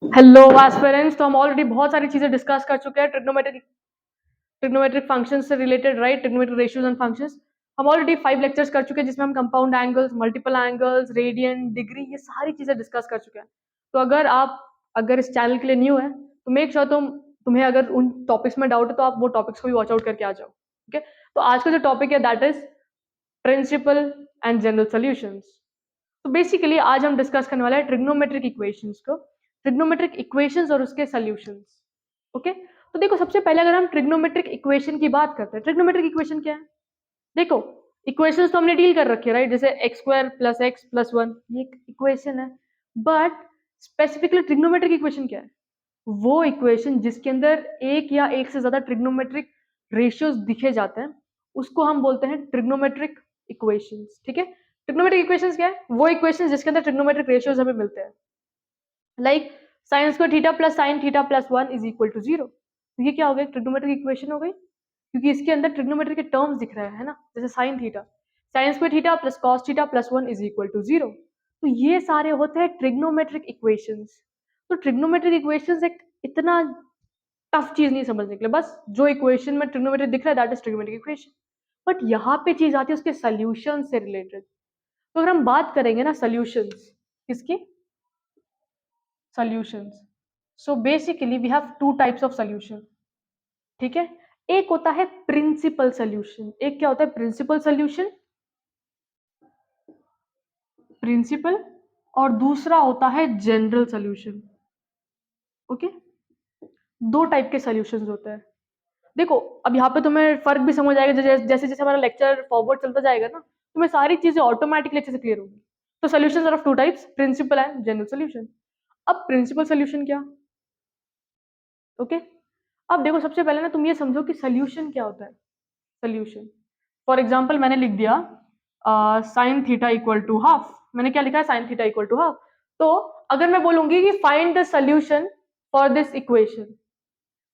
Hello aspirants, तो हम already बहुत सारी चीजें डिस्कस कर चुके हैं ट्रिग्नोमेट्रिक फंक्शंस से related, right? Trigonometric ratios and functions हम ऑलरेडी 5 लेक्चर्स कर चुके हैं, जिसमें हम compound angles, multiple angles, radian, degree, ये सारी चीजें डिस्कस कर चुके हैं। तो अगर इस चैनल के लिए न्यू है तो मेक श्योर तुम्हें अगर उन टॉपिक्स में डाउट है तो आप वो टॉपिक्स को भी वॉच आउट करके आ जाओ। ठीक है, तो आज का जो टॉपिक है that is principal and general solutions. तो बेसिकली आज हम डिस्कस करने वाले हैं ट्रिग्नोमेट्रिक इक्वेशंस को, ट्रिग्नोमेट्रिक इक्वेशंस और उसके सॉल्यूशंस। ओके, तो देखो सबसे पहले अगर हम ट्रिग्नोमेट्रिक इक्वेशन की बात करते हैं, ट्रिग्नोमेट्रिक इक्वेशन क्या है? देखो, इक्वेशंस तो हमने डील कर रखी है, राइट? जैसे x square plus x plus one, ये एक इक्वेशन है। बट स्पेसिफिकली ट्रिग्नोमेट्रिक इक्वेशन क्या है? वो इक्वेशन जिसके अंदर एक या एक से ज्यादा ट्रिग्नोमेट्रिक रेशियोज दिखे जाते हैं, उसको हम बोलते हैं ट्रिग्नोमेट्रिक इक्वेशंस। ठीक है, ट्रिग्नोमेट्रिक इक्वेशंस क्या है? वो इक्वेशंस जिसके अंदर ट्रिग्नोमेट्रिक रेशियोज हमें मिलते हैं, like sine square theta plus sine theta plus one is equal to zero. तो ये क्या हो गया? ट्रिग्नोमेट्रिक इक्वेशन हो गई, क्योंकि इसके अंदर ट्रिग्नोमेट्री के टर्म्स दिख रहे हैं ना, जैसे sine theta, sine square theta plus cos theta plus one is equal to zero. तो ये सारे होते हैं ट्रिग्नोमेट्रिक इक्वेशंस। तो ट्रिग्नोमेट्रिक इक्वेशंस एक इतना टफ चीज नहीं समझने के लिए, बस जो इक्वेशन में ट्रिग्नोमेट्री दिख रहा है that is trigonometric equation. But यहाँ पे चीज आती है उसके सोल्यूशन से रिलेटेड। तो अगर हम बात करेंगे ना सोल्यूशंस, किसकी? Solutions. So basically we have two types of solution. ठीक है, एक होता है प्रिंसिपल सॉल्यूशन। एक क्या होता है? Principal solution, principal. और दूसरा होता है जनरल सॉल्यूशन। ओके, दो टाइप के सॉल्यूशंस होते हैं। देखो, अब यहाँ पे तुम्हें फर्क भी समझ आएगा, जैसे जैसे जैसे हमारा लेक्चर फॉरवर्ड चलता जाएगा ना, तुम्हें सारी चीजें ऑटोमेटिकली अच्छे से क्लियर होगी। तो solutions are of two types, principal and general solution. अब प्रिंसिपल सॉल्यूशन क्या? ओके, अब देखो सबसे पहले ना तुम ये समझो कि सोल्यूशन क्या होता है। सोल्यूशन, फॉर एग्जाम्पल मैंने लिख दिया sine theta equal to half. मैंने क्या लिखा है? Sine theta equal to half. तो अगर मैं बोलूंगी कि find the solution for this equation,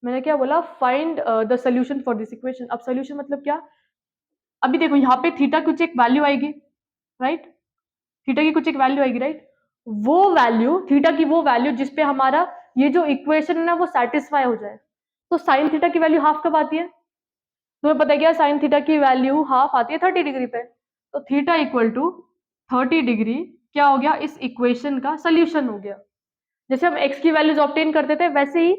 मैंने क्या बोला? Find the solution for this equation. अब सोल्यूशन मतलब क्या? अभी देखो यहाँ पे थीटा कुछ एक वैल्यू आएगी, राइट? थीटा की कुछ एक वैल्यू आएगी, राइट? वो वैल्यू, थीटा की वो वैल्यू जिसपे हमारा ये जो इक्वेशन है ना वो सेटिस्फाई हो जाए। तो साइन थीटा की वैल्यू हाफ कब आती है? तुम्हें पता है क्या? साइन थीटा की वैल्यू हाफ आती है 30 डिग्री पे। तो थीटा इक्वल टू 30 डिग्री क्या हो गया? इस इक्वेशन का सोल्यूशन हो गया। जैसे हम एक्स की वैल्यूज ऑब्टेन करते थे, वैसे ही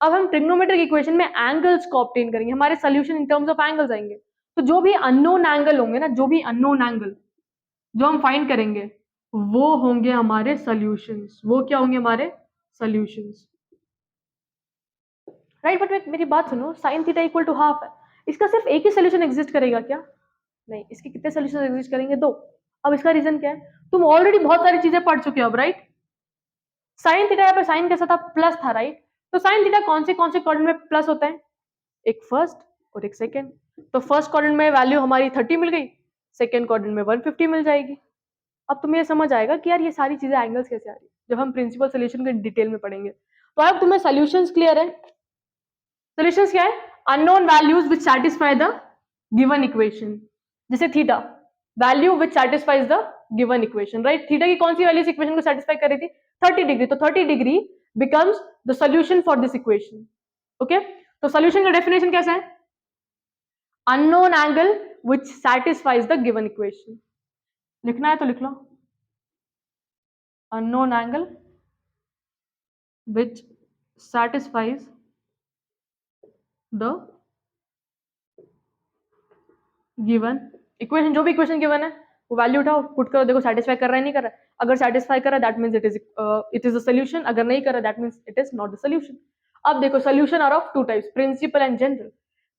अब हम ट्रिग्नोमेट्रिक इक्वेशन में एंगल्स को ऑब्टेन करेंगे। हमारे solution in terms of angles आएंगे। तो जो भी अननोन एंगल होंगे ना, जो भी अननोन एंगल जो हम फाइंड करेंगे, वो होंगे हमारे सॉल्यूशंस। वो क्या होंगे? हमारे सॉल्यूशंस, राइट? बट मेरी बात सुनो, sine theta equal to half है, इसका सिर्फ एक ही सोल्यूशन एग्जिस्ट करेगा क्या? नहीं, इसके कितने सोल्यूशन एग्जिस्ट करेंगे? दो। अब इसका रीजन क्या है? तुम ऑलरेडी बहुत सारी चीजें पढ़ चुके हो अब, राइट? साइन थीटा पे साइन कैसा था? प्लस था, राइट? तो साइन थीटा कौन से क्वाड्रेंट में प्लस होता है? एक फर्स्ट और एक सेकेंड। तो फर्स्ट क्वाड्रेंट में वैल्यू हमारी 30 मिल गई, सेकेंड क्वाड्रेंट में 150 मिल जाएगी। अब तुम्हें समझ आएगा कि यार ये सारी चीजें एंगल्स कैसे आ रही है, जब हम प्रिंसिपल सोल्यूशन को डिटेल में पढ़ेंगे। तो अब तुम्हें सोल्यूशंस क्लियर है? सोल्यूशंस क्या है? Unknown values which satisfy the given equation. जैसे theta, value which satisfies the given equation, right? Theta की कौन सी वैल्यू इस इक्वेशन को सैटिस्फाई कर रही थी? 30 डिग्री। तो 30 degree becomes the solution for this equation. Okay, तो सोल्यूशन का डेफिनेशन कैसा है? Unknown angle which satisfies the given equation. लिखना है तो लिख लो, unknown angle which satisfies the given equation. जो भी इक्वेशन गिवन है वो वैल्यू उठाओ, पुट करो, देखो सेटिस्फाई कर रहा है नहीं कर रहा है। अगर सेटिस्फाई कर रहा है that means it is a solution, अगर नहीं कर रहा that means it is not the solution. अब देखो, solution are of two types, principal and general.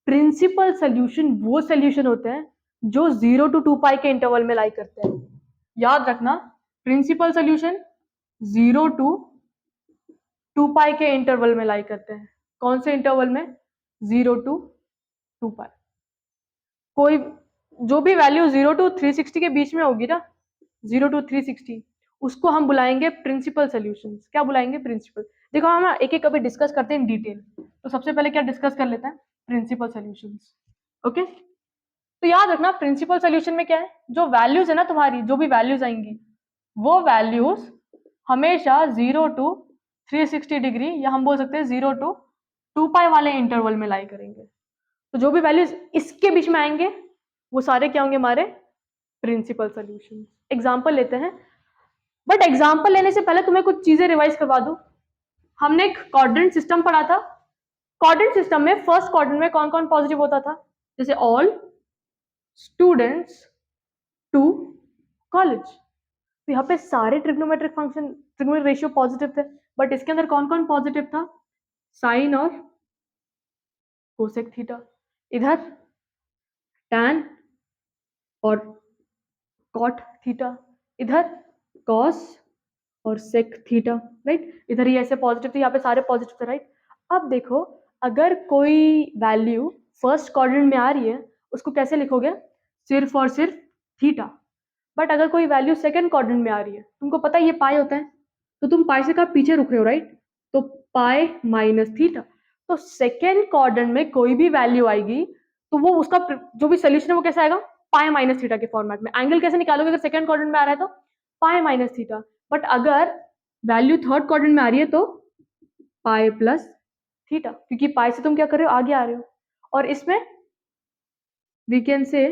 Principal solution वो सोल्यूशन होते हैं जो 0 to 2 पाई के इंटरवल में लाई करते हैं। याद रखना, प्रिंसिपल सोल्यूशन 0 to 2 पाई के इंटरवल में लाई करते हैं। कौन से इंटरवल में? 0 to 2 पाई। कोई जो भी वैल्यू 0 to 360 के बीच में होगी ना, 0 to 360, उसको हम बुलाएंगे प्रिंसिपल सॉल्यूशंस। क्या बुलाएंगे? प्रिंसिपल। देखो हम एक एक कभी डिस्कस करते हैं इन डिटेल। तो सबसे पहले क्या डिस्कस कर लेते हैं? Principal solutions. ओके, तो याद रखना प्रिंसिपल सॉल्यूशन में क्या है? जो वैल्यूज है ना तुम्हारी, जो भी वैल्यूज आएंगी, वो वैल्यूज हमेशा 0 to 360 डिग्री, या हम बोल सकते हैं 0 to 2 पाई वाले इंटरवल में लाई करेंगे। तो जो भी वैल्यूज इसके बीच में आएंगे वो सारे क्या होंगे, हमारे प्रिंसिपल सॉल्यूशन। एग्जांपल लेते हैं, बट एग्जांपल लेने से पहले तुम्हें कुछ चीजें रिवाइज करवा दूं। हमने एक क्वाड्रेंट सिस्टम पढ़ा था। क्वाड्रेंट सिस्टम में फर्स्ट क्वाड्रेंट में कौन कौन पॉजिटिव होता था, जैसे ऑल स्टूडेंट्स टू कॉलेज। तो यहाँ पे सारे trigonometric function, trigonometric ratio positive थे, बट इसके अंदर कौन कौन पॉजिटिव था, साइन और कोसेक थीटा। इधर टैन और कॉट थीटा, इधर कॉस और सेक थीटा, राइट। इधर ये ऐसे पॉजिटिव थे, यहाँ पे सारे पॉजिटिव थे, राइट। अब देखो, अगर कोई वैल्यू फर्स्ट क्वाड्रेंट में आ रही है उसको कैसे लिखोगे, सिर्फ और सिर्फ थीटा। बट अगर कोई वैल्यू सेकंड क्वाड्रेंट में आ रही है, तुमको पता है ये पाई होता है, तो तुम पाई से कहाँ पीछे रुक रहे हो, राइट। तो पाई माइनस थीटा। तो सेकेंड क्वाड्रेंट में कोई भी वैल्यू आएगी तो वो उसका जो भी सोल्यूशन है वो कैसा आएगा, पाई माइनस थीटा के फॉर्मेट में। एंगल कैसे निकालोगे, अगर सेकंड क्वाड्रेंट में आ रहा है तो पाई माइनस थीटा, बट अगर वैल्यू थर्ड क्वाड्रेंट में आ रही है तो पाई प्लस थीटा, क्योंकि पाई से तुम क्या कर रहे हो, आगे आ रहे हो। और इसमें we can say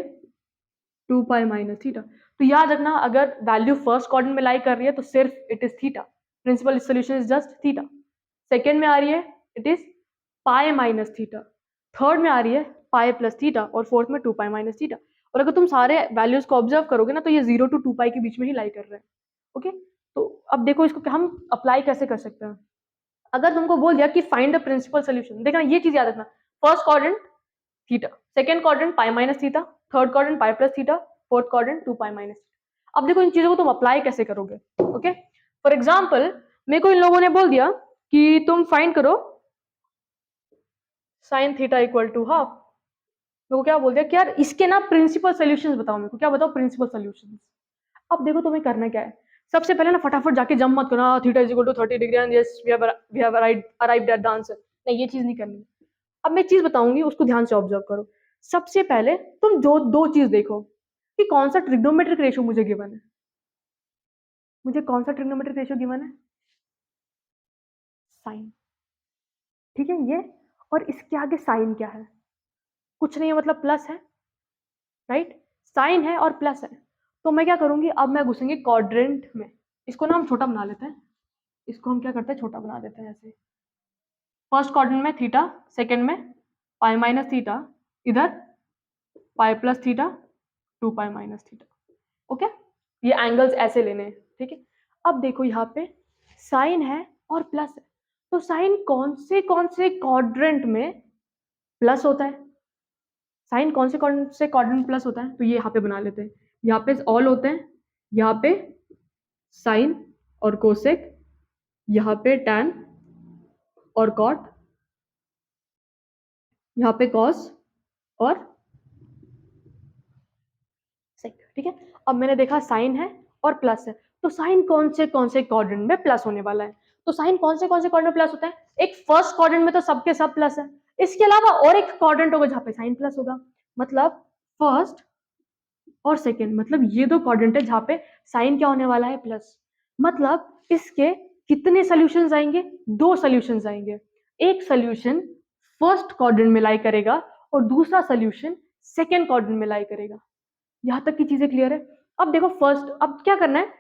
2 pi minus theta. तो याद रखना, अगर वैल्यू फर्स्ट क्वाड्रेंट में लाई कर रही है तो सिर्फ it is theta, principal solution is just theta. Second में आ रही है it is pi minus theta, third में आ रही है पाई प्लस थीटा, और फोर्थ में 2 पाई माइनस थीटा। और अगर तुम सारे वैल्यूज को ऑब्जर्व करोगे ना तो ये 0 to 2 पाई के बीच में ही लाई कर रहे हैं। ओके, तो अब देखो इसको हम अप्लाई कैसे कर सकते हैं। अगर तुमको बोल दिया कि फाइंड द प्रिंसिपल सोल्यूशन, देखना ये चीज याद रखना, first quadrant theta, second quadrant पाई माइनस थीटा, थर्ड क्वाड्रेंट पाई plus theta, fourth quadrant 2 pi minus theta. अब देखो इन चीजों को तुम अप्लाई कैसे करोगे। ओके, फॉर एग्जाम्पल मेरे को इन लोगों ने बोल दिया कि तुम फाइंड करो sine theta equal to half. मेरे को क्या बोल दिया कि यार इसके ना प्रिंसिपल सॉल्यूशंस बताओ, मेरे को क्या बताओ प्रिंसिपल सॉल्यूशंस। अब देखो तुम्हें करना क्या है, सबसे पहले ना फटाफट जाके जंप मत करना theta is equal to 30 degree and yes we have arrived at the answer, नहीं ये चीज नहीं करनी। अब मैं चीज बताऊंगी उसको ध्यान से ऑब्जर्व करो। सबसे पहले तुम जो दो चीज देखो कि कौन सा ट्रिग्नोमेट्रिक रेशियो मुझे गिवन है, मुझे कौन सा ट्रिग्नोमेट्रिक रेशियो गिवन है, साइन, ठीक है ये। और इसके आगे साइन क्या है, कुछ नहीं है, मतलब प्लस है, राइट। साइन है और प्लस है, तो मैं क्या करूंगी, अब मैं घुसेंगे क्वाड्रेंट में। इसको ना हम छोटा बना लेते हैं, इसको हम क्या करते हैं, छोटा बना देते हैं ऐसे। फर्स्ट क्वाड्रेंट में थीटा, सेकंड में पाई माइनस थीटा, इधर पाई plus theta, 2 pi minus theta. Okay, ये एंगल्स ऐसे लेने हैं, ठीक है। अब देखो यहाँ पे साइन है और प्लस है, तो साइन कौन से क्वाड्रेंट में प्लस होता है, साइन कौन से क्वाड्रेंट प्लस होता है, तो ये यहाँ पे बना लेते हैं। यहाँ पे ऑल होते हैं, यहाँ पे साइन और कोसेक, यहाँ पे टैन और कॉट, यहाँ पे कॉस और सेक, ठीक है। अब मैंने देखा साइन है और प्लस है, तो साइन कौन से क्वाड्रेंट में प्लस होने वाला है, तो साइन कौन से क्वाड्रेंट में प्लस होता है, एक फर्स्ट क्वाड्रेंट में तो सबके सब प्लस है, इसके अलावा और एक क्वाड्रेंट होगा जहां पे साइन प्लस होगा, मतलब फर्स्ट और सेकेंड, मतलब ये दो क्वाड्रेंट है जहां पे साइन क्या होने वाला है, प्लस। मतलब इसके कितने सॉल्यूशंस आएंगे, दो सॉल्यूशंस आएंगे, एक सॉल्यूशन फर्स्ट क्वाड्रेंट में लाई करेगा और दूसरा सॉल्यूशन सेकेंड क्वाड्रेंट में लाई करेगा। यहां तक की चीजें क्लियर है। अब देखो फर्स्ट, अब क्या करना है,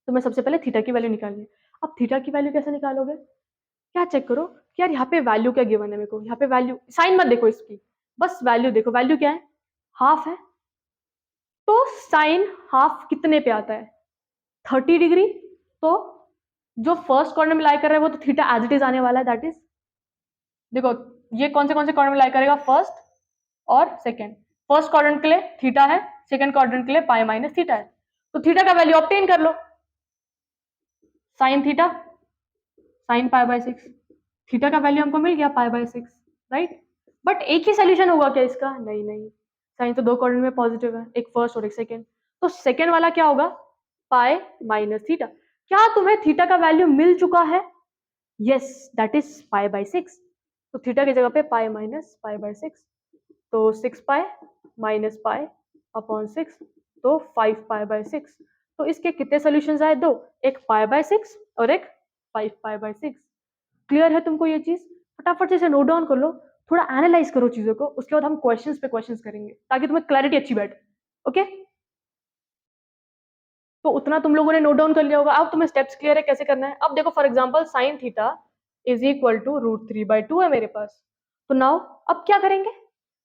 तो मैं सबसे पहले थीटा की वैल्यू निकालनी है। अब थीटा की वैल्यू कैसे निकालोगे, क्या चेक करो कि यार यहाँ पे वैल्यू क्या गिवन है, मेरे को यहाँ पे वैल्यू, साइन मत देखो इसकी, बस वैल्यू देखो, वैल्यू क्या है, हाफ है। तो साइन हाफ कितने पे आता है, 30 डिग्री। तो जो फर्स्ट कॉर्नर में लाई कर रहा है वो तो थीटा एज इट इज आने वाला है, दैट इज, देखो ये कौन से कॉर्नर में लाई करेगा, फर्स्ट और सेकेंड। फर्स्ट क्वाड्रेंट के लिए थीटा है, सेकंड क्वाड्रेंट के लिए पाई माइनस थीटा है, तो थीटा का वैल्यू ऑब्टेन कर लो, sine theta sine pi by 6, theta का वैल्यू हमको मिल गया पाई बाय 6, राइट। बट एक ही सोल्यूशन होगा क्या इसका, नहीं नहीं, साइन तो दो क्वाड्रेंट में पॉजिटिव है, एक फर्स्ट और एक सेकेंड, तो सेकेंड वाला क्या होगा, पाई माइनस थीटा। क्या तुम्हें थीटा का वैल्यू मिल चुका है, yes that is pi by 6, तो थीटा की जगह पे पाई माइनस पाई बाय 6, तो 6 पाई माइनस पाई अपॉन 6, तो 5 पाई बाय 6। तो इसके कितने सॉल्यूशंस आए, दो, एक पाई बाय 6 और एक 5 पाई/6। क्लियर है तुमको ये चीज? फटाफट से इसे नोट डाउन कर लो, थोड़ा एनालाइज करो चीजों को, उसके बाद हम क्वेश्चंस पे क्वेश्चंस करेंगे ताकि तुम्हें क्लैरिटी अच्छी बैठे। ओके, तो उतना तुम लोगों ने नोट डाउन कर लिया होगा। अब तुम्हें स्टेप्स क्लियर है कैसे करना है। अब देखो for example sin theta is equal to √3/2 है मेरे पास। तो नाउ अब क्या करेंगे,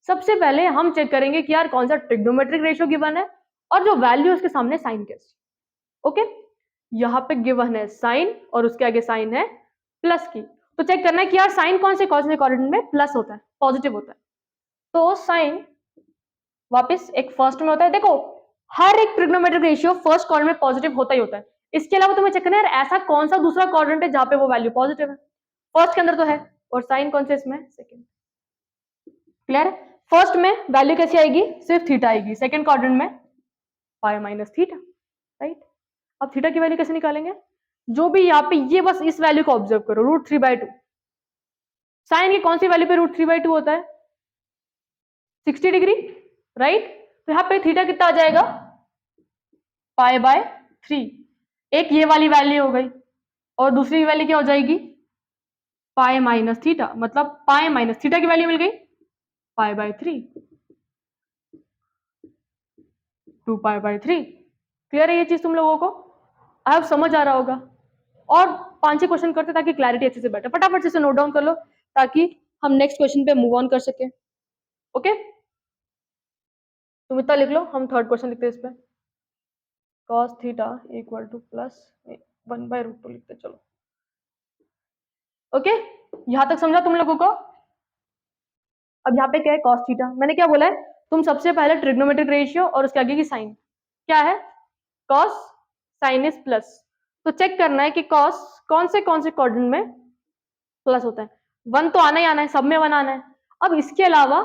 सबसे पहले हम चेक करेंगे कि यार कौन सा ट्रिग्नोमेट्रिक रेशियो गिवन है और जो वैल्यू उसके सामने साइन कैसे। ओके, यहाँ पे गिवन है साइन और उसके आगे साइन है प्लस की, तो चेक करना है कि यार साइन कौन से कोऑर्डिनेट में प्लस होता है, पॉजिटिव होता है। तो साइन वापस एक फर्स्ट में होता है। देखो हर एक ट्रिग्नोमेट्रिक रेशियो फर्स्ट क्वाड्रेंट में पॉजिटिव होता ही होता है। इसके अलावा तुम्हें चेक करना है यार ऐसा कौन सा दूसरा क्वाड्रेंट है जहां पे वो वैल्यू पॉजिटिव है। फर्स्ट के अंदर तो है, और साइन कौन से इसमें, सेकंड। क्लियर है? फर्स्ट में वैल्यू कैसी आएगी, सिर्फ थीटा आएगी, सेकंड क्वाड्रेंट में π-θ, राइट। अब थीटा की वैल्यू कैसे निकालेंगे, जो भी यहाँ पे ये बस इस वैल्यू को ऑब्जर्व करो, √3/2। साइन की कौन सी वैल्यू पे √3/2 होता है, 60 डिग्री, राइट। तो यहाँ पे थीटा कितना आ जाएगा, π/3। एक ये वाली वैल्यू हो गई और दूसरी वैल्यू क्या हो जाएगी, π-θ, मतलब π-θ की वैल्यू मिल गई π/3, 2π/3। क्लियर है ये चीज तुम लोगों को, अब समझ आ रहा होगा। और 5-6 क्वेश्चन करते ताकि क्लैरिटी अच्छे से बैठे। फटाफट से नोट डाउन कर लो ताकि हम नेक्स्ट क्वेश्चन पे मूव ऑन कर सके। ओके, तुम इतना लिख लो, हम थर्ड क्वेश्चन लिखते हैं इस पे। cos theta equal two plus 1/√2 लिखते चलो। ओके, यहां तक समझा तुम लोगों को। अब यहाँ पे क्या है, cos थीटा, मैंने क्या बोला है, तुम सबसे पहले ट्रिग्नोमेट्रिक रेशियो और उसके आगे की साइन क्या है, cos साइन इज प्लस। तो चेक करना है कि cos कौन से क्वाड्रेंट में प्लस होता है। 1 तो आना ही आना है, सब में 1 आना है। अब इसके अलावा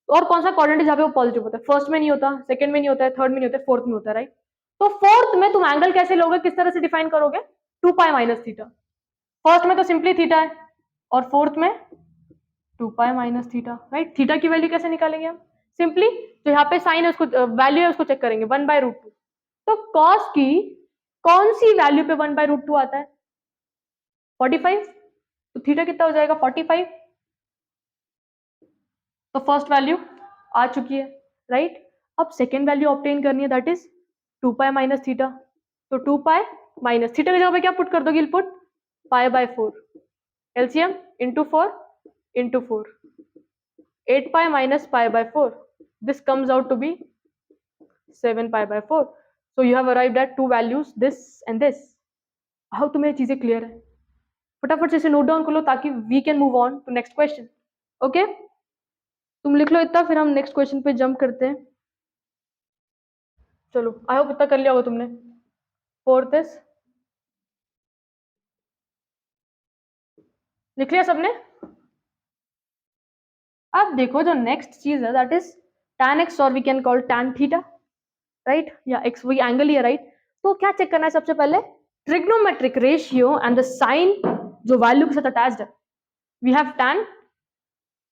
और कौन सा क्वाड्रेंट है जहाँ पे वो पॉजिटिव होता है, फर्स्ट में नहीं होता, सेकंड में नहीं होता है, थर्ड में नहीं होता है, फोर्थ में होता है, राइट। तो फोर्थ में तुम एंगल कैसे लोगे, किस तरह से डिफाइन करोगे, 2π-θ। फर्स्ट में तो सिंपली थीटा है और फोर्थ में 2π-θ, राइट। थीटा की वैल्यू कैसे निकालेंगे हम, सिंपली जो यहाँ पे साइन है उसको वैल्यू है उसको चेक करेंगे, 1/√2। तो कॉस की कौन सी वैल्यू पे 1/√2 आता है, 45। तो थीटा कितना हो जाएगा, 45। तो फर्स्ट वैल्यू आ चुकी है, राइट। अब सेकेंड वैल्यू ऑब्टेन करनी है, दैट इज 2π-θ। तो 2π- थीटा की जगह पे क्या पुट कर दोगे, put π/4, LCM into 4 into 4, 8π - π/4, this comes out to be 7π/4। so you have arrived at two values, this and this। अब तुम्हें चीजें क्लियर है, फटाफट से इसे नोट डाउन कर लो ताकि we can move on to next question. Okay, तुम लिख लो इतना, फिर हम नेक्स्ट क्वेश्चन पे जंप करते हैं। चलो, आई होप इतना कर लिया होगा तुमने। फोर्थ इज, लिख लिया सबने। अब देखो जो नेक्स्ट चीज है दैट इज tan x, और we can call tan theta, right, या x वही एंगल ही है, राइट। तो क्या चेक करना है सबसे पहले, trigonometric ratio and the sign जो वैल्यू के साथ अटैच्ड है, we have tan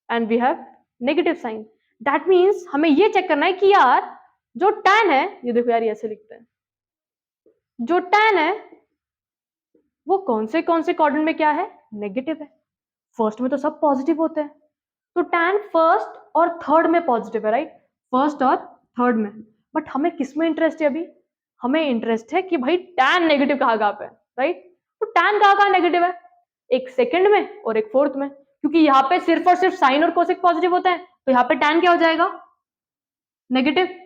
and we have negative sign. That means हमें ये चेक करना है कि यार जो tan है, ये देखो यार ये ऐसे लिखते हैं, जो tan है वो कौन से क्वाड्रेंट में क्या है, नेगेटिव है। फर्स्ट में तो सब पॉजिटिव होते हैं, तो tan फर्स्ट और थर्ड में पॉजिटिव है, राइट, फर्स्ट और थर्ड में। बट हमें किस में इंटरेस्ट है अभी, हमें इंटरेस्ट है कि भाई tan नेगेटिव कहाँ पे है, राइट। तो tan कहाँ नेगेटिव है, एक सेकंड में और एक फोर्थ में, क्योंकि यहाँ पे सिर्फ और सिर्फ साइन और कोसेक पॉजिटिव होता है, तो यहाँ पे tan क्या हो जाएगा, नेगेटिव।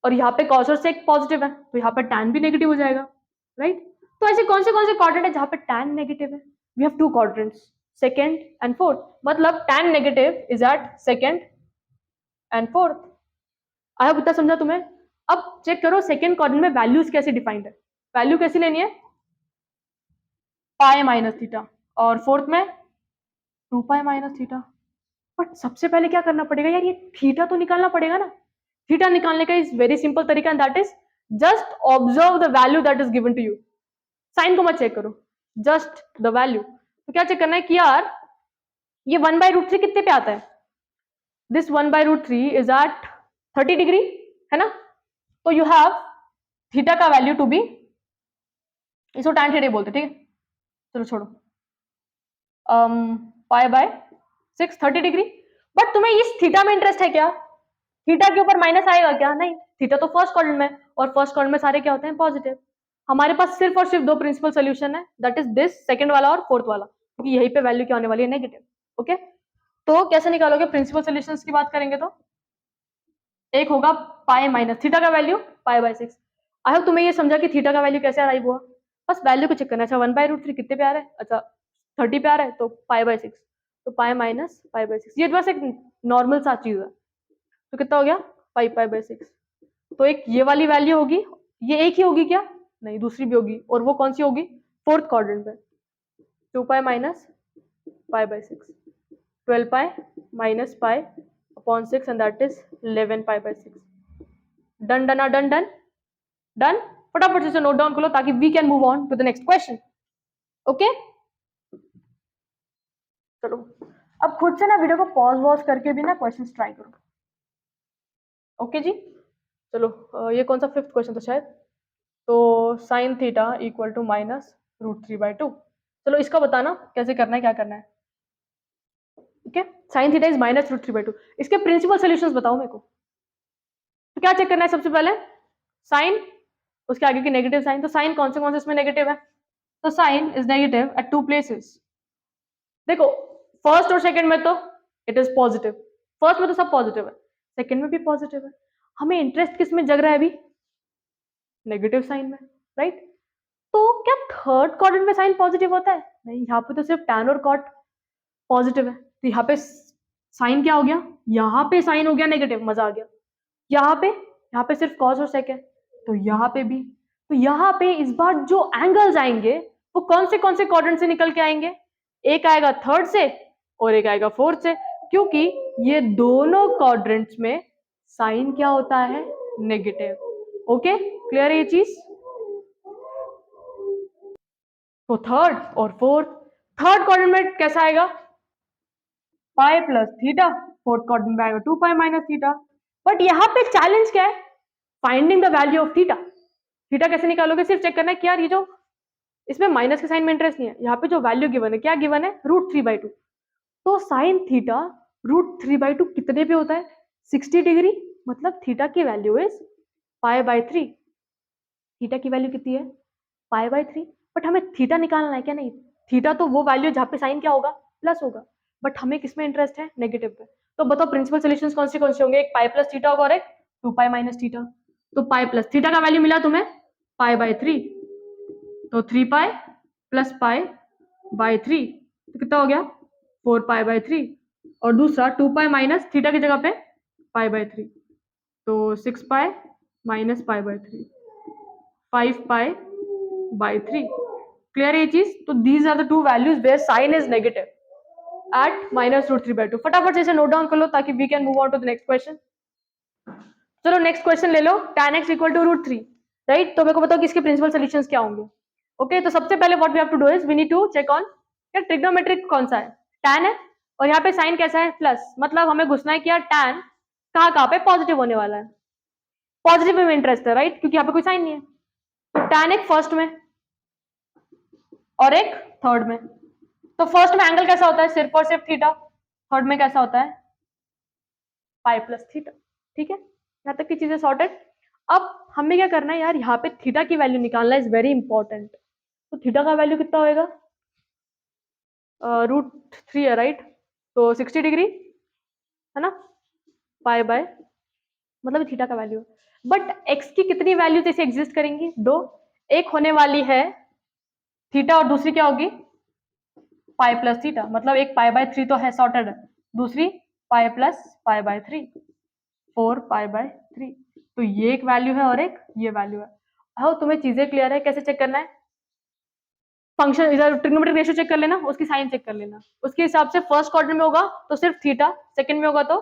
और यहाँ पे कॉस और सेक पॉजिटिव है, तो यहाँ पे tan भी नेगेटिव हो जाएगा, राइट। तो ऐसे कौन से क्वाड्रेंट है जहाँ पे tan नेगेटिव है, we have two quadrants, second and fourth, मतलब tan negative is at second and fourth. I hope इतना समझा तुम्हें। अब चेक करो सेकेंड क्वाड्रेंट में वैल्यूज कैसे डिफाइंड है, वैल्यू कैसी लेनी है, π-θ, और फोर्थ में 2π-θ। बट सबसे पहले क्या करना पड़ेगा यार, ये थीटा तो निकालना पड़ेगा ना। थीटा निकालने का इज वेरी सिंपल तरीका, and that is just observe the value that is given to you. Sine को मत चेक करो, जस्ट द वैल्यू। तो क्या चेक करना है कि यार ये 1/√3 कितने पे आता है, दिस 1/√3 इज एट 30 डिग्री, है ना। तो यू हैव थीटा का वैल्यू टू बी, इसको tan थीटा बोलते, ठीक है। चलो छोड़ो, पाई बाय 6 30 डिग्री। बट तुम्हें इस थीटा में इंटरेस्ट है क्या? थीटा के ऊपर माइनस आएगा क्या? नहीं, थीटा तो फर्स्ट क्वाड्रेंट में, और फर्स्ट क्वाड्रेंट में सारे क्या होते हैं? पॉजिटिव। हमारे पास सिर्फ और सिर्फ दो प्रिंसिपल सोल्यूशन है, दैट इज दिस सेकंड वाला और फोर्थ वाला, क्योंकि यहीं पे वैल्यू क्या होने वाली है? नेगेटिव। ओके, तो कैसे निकालोगे प्रिंसिपल सोल्यूशंस की बात करेंगे तो एक होगा पाई माइनस थीटा का value pi by 6। I hope तुम्हें ये समझा कि थीटा का वैल्यू कैसे अराइव हुआ। बस वैल्यू को चेक करना। अच्छा 1/√3 कितने पे आ रहा है? अच्छा 30 पे आ रहा है, तो पाई बाय 6, तो पाई माइनस पाई बाय 6, ये बस एक नॉर्मल सा चीज है। तो कितना हो गया? 5 पाई बाय 6। तो एक ये वाली वैल्यू होगी, ये एक ही होगी क्या? नहीं, दूसरी भी होगी, और वो कौन सी होगी? फोर्थ क्वाड्रेंट पे। 2 pi minus pi by 6, 12 pi minus pi upon 6, and that is 11 pi by 6। Done done done done done. फटाफट से नोट डाउन करो ताकि we can move on to the next question. Okay, चलो अब खुद से ना वीडियो को पॉज वॉज करके भी ना क्वेश्चंस ट्राई करो। ओके जी, चलो ये कौन सा फिफ्थ क्वेश्चन था शायद। तो साइन थीटा इक्वल टू -√3/2। चलो इसका बताना कैसे करना है, क्या करना है। ठीक है, साइन थीटा इज -√3/2। इसके प्रिंसिपल सॉल्यूशंस बताओ मेरे को। तो क्या चेक करना है सबसे पहले? साइन, उसके आगे की नेगेटिव साइन। तो साइन कौन से इसमें नेगेटिव है? तो sine is negative at two places. देखो, फर्स्ट और सेकंड में तो इट इज पॉजिटिव, फर्स्ट में तो सब पॉजिटिव है, सेकंड में भी पॉजिटिव है। हमें इंटरेस्ट किस में जग रहा है अभी? नेगेटिव साइन में, राइट? तो क्या थर्ड क्वाड्रेंट में साइन पॉजिटिव होता है? नहीं, यहाँ पे तो सिर्फ टैन और कॉट पॉजिटिव है, तो यहाँ पे साइन क्या हो गया? यहाँ पे साइन हो गया नेगेटिव, मजा आ गया। यहाँ पे सिर्फ कॉस और सेक है, तो यहाँ पे भी। तो यहाँ पे इस बार जो एंगल्स आएंगे वो कौन से क्वाड्रेंट से निकल के आएंगे? एक आएगा थर्ड से और एक आएगा फोर्थ से, क्योंकि ये दोनों क्वाड्रेंट्स में साइन क्या होता है? नेगेटिव। ओके, क्लियर है ये चीज? तो थर्ड और फोर्थ, थर्ड क्वाड्रेंट में कैसा आएगा? पाई प्लस थीटा, फोर्थ क्वाड्रेंट में आएगा 2 पाई माइनस थीटा। बट यहाँ पे चैलेंज क्या है? Finding the value of theta. Theta कैसे निकालोगे? सिर्फ चेक करना है कि यार ये जो इसमें माइनस के साइन में इंटरेस्ट नहीं है, यहाँ पे जो वैल्यू गिवन है, क्या गिवन है? √3/2। तो साइन थीटा √3/2 कितने पे होता है? 60 डिग्री। मतलब थीटा की वैल्यू इज π/3। थीटा की वैल्यू कितनी है? π/3। बट हमें थीटा निकालना है क्या? नहीं, थीटा तो वो वैल्यू जहाँ पे साइन क्या होगा? प्लस होगा। बट हमें किसमें इंटरेस्ट है? नेगेटिव पे। तो बताओ प्रिंसिपल सोल्यूशंस कौन से होंगे? एक पाई प्लस थीटा होगा और एक 2 पाई माइनस थीटा। तो पाई प्लस थीटा का वैल्यू मिला तुम्हें π/3, तो 3 पाई प्लस π/3, तो कितना हो गया? 4 π/3। और दूसरा 2 पाई माइनस थीटा की जगह पे π/3, तो 6 पाई माइनस π/3, 5 π/3। क्लियर है ये चीज? तो these are the two values where sine is negative at -√3/2। फटाफट से इसे नोट डाउन कर लो ताकि we can move on to the next question. चलो नेक्स्ट क्वेश्चन ले लो। tan x equal to √3, right? तो मेरे को बताओ कि इसके प्रिंसिपल सॉल्यूशंस क्या होंगे। ओके, तो सबसे पहले what we have to do is we need to check on क्या ट्रिग्नोमेट्रिक कौन सा है? tan है, और यहाँ पे साइन कैसा है? प्लस। मतलब हमें घुसना है कि यार tan कहाँ पे पॉजिटिव होने वाला है। पॉजिटिव में इंटरेस्ट है, राइट? क्योंकि यहाँ पे कोई साइन नहीं है। तो tan एक फर्स्ट में और एक थर्ड में। तो फर्स्ट में एंगल कैसा होता है? सिर्फ और सिर्फ थीटा। थर्ड में कैसा होता है? Pi plus theta. ठीक है, यहाँ तक की चीजें सॉर्टेड। अब हमें क्या करना है यार? यहाँ पे थीटा की वैल्यू निकालना इज वेरी इंपॉर्टेंट। तो थीटा का वैल्यू कितना होएगा? √3 है, राइट? तो 60 डिग्री है ना, पाई बाय, मतलब थीटा का वैल्यू। बट एक्स की कितनी वैल्यूज ऐसे एग्जिस्ट करेंगी? दो। एक होने वाली है थीटा और दूसरी क्या होगी? पाई प्लस थीटा। मतलब एक π/3 तो है, सॉर्टेड है। दूसरी पाई प्लस π/3, 4 π/3। तो ये एक वैल्यू है और एक ये वैल्यू है। हाँ, तुम्हें चीजें क्लियर है? कैसे चेक करना है? फंक्शन इधर ट्रिग्नोमेट्रिक रेशियो चेक कर लेना, उसकी साइन चेक कर लेना। उसके हिसाब से फर्स्ट क्वाड्रेंट में होगा तो सिर्फ थीटा, सेकंड में होगा तो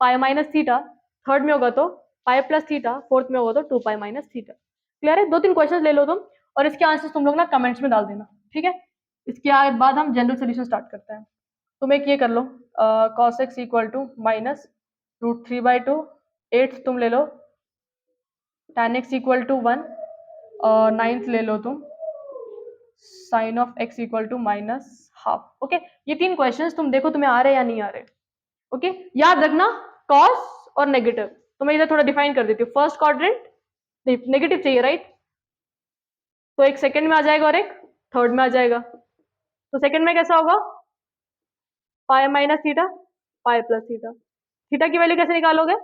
पाई माइनस थीटा, थर्ड में होगा तो पाई प्लस थीटा, फोर्थ में होगा तो 2 पाई माइनस थीटा। क्लियर है? 2-3 क्वेश्चन ले लो तुम, और इसके आंसर तुम लोग ना कमेंट्स में डाल देना, ठीक है? इसके बाद हम जनरल सोल्यूशन स्टार्ट करते हैं। तुम एक ये कर लो, cos x equal to -√3/2। Eighth तुम ले लो, tan x इक्वल टू 1, और नाइन्थ ले लो तुम sine of x equal to minus half. Okay, ये 3 क्वेश्चंस तुम देखो तुम्हें आ रहे या नहीं आ रहे। ओके, याद रखना कॉस और नेगेटिव। तो मैं इधर थोड़ा डिफाइन कर देती हूँ। फर्स्ट क्वाड्रेंट नेगेटिव चाहिए, राइट? तो एक सेकंड में आ जाएगा और एक थर्ड में आ जाएगा। तो सेकंड में कैसा होगा? पाई माइनस थीटा, पाई प्लस थीटा। थीटा की वैल्यू कैसे निकालोगे?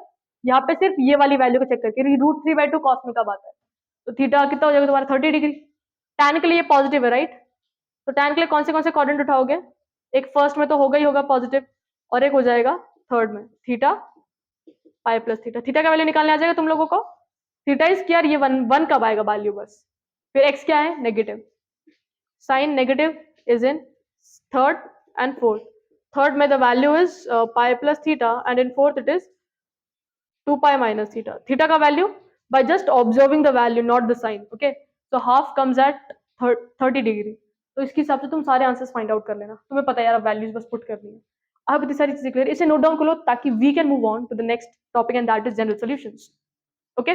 यहाँ पे सिर्फ ये वाली वैल्यू को चेक करके, √3/2 कॉस में कब आता है। तो थीटा कितना हो जाएगा तुम्हारा? 30 डिग्री। टैन के लिए पॉजिटिव है, राइट? तो टैन के लिए कौन से क्वाड्रेंट उठाओगे? एक फर्स्ट में तो होगा ही होगा पॉजिटिव, और एक हो जाएगा थर्ड में theta pi plus theta. Theta का वैल्यू निकालने आ जाएगा तुम लोगों को। थीटा इज क्या, ये वन कब आएगा वैल्यू बस। फिर एक्स क्या है? Negative. Sine negative is in third and fourth. Third में the value is pi plus theta and in fourth it is 2 pi minus theta. Theta का value by just observing the value not the sign, okay? So half comes at 30 degree. तो इसके हिसाब से तुम सारे answers find out कर लेना। तुम्हें पता है यार, वैल्यूज बस पुट करनी है। अब इतनी सारी चीजें क्लियर, इसे नोट डाउन करो ताकि we can move on to the next topic and that is general solutions. Okay,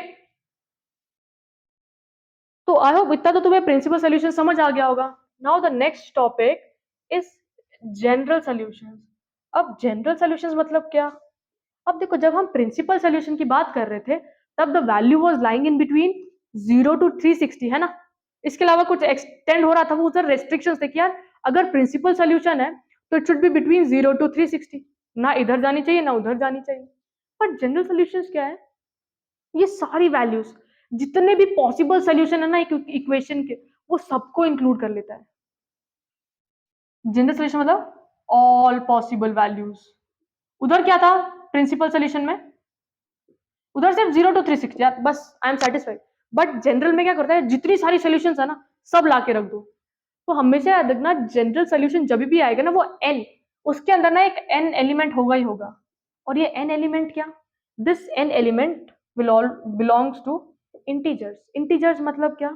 तो आई होप इतना तो तुम्हें प्रिंसिपल सॉल्यूशन समझ आ गया होगा। Now the next topic is general solutions. अब जनरल सॉल्यूशंस मतलब क्या? अब देखो, जब हम प्रिंसिपल सॉल्यूशन की बात कर रहे थे तब the value was lying in between 0 to 360, है ना? इसके अलावा कुछ एक्सटेंड हो रहा था, वो उधर रेस्ट्रिक्शंस थे कि यार अगर प्रिंसिपल सॉल्यूशन है तो it should be between 0 to 360, ना इधर जानी चाहिए ना उधर जानी चाहिए। बट जनरल सॉल्यूशंस क्या है? ये सारी वैल्यूज, जितने भी पॉसिबल सॉल्यूशन है ना एक इक्वेशन के, वो सबको इंक्लूड कर लेता है। जनरल सॉल्यूशन मतलब ऑल पॉसिबल वैल्यूज। उधर क्या था प्रिंसिपल सॉल्यूशन में? उधर सिर्फ 0 to 360 यार, बस I am satisfied. But general में क्या करता है, जितनी सारी सॉल्यूशंस है ना सब ला के रख दो। तो हमेशा याद रखना, जनरल सॉल्यूशन जब भी आएगा ना वो n, उसके अंदर ना एक n एलिमेंट होगा ही होगा। और ये n एलिमेंट क्या? This n element will all belongs to integers. Integers मतलब क्या?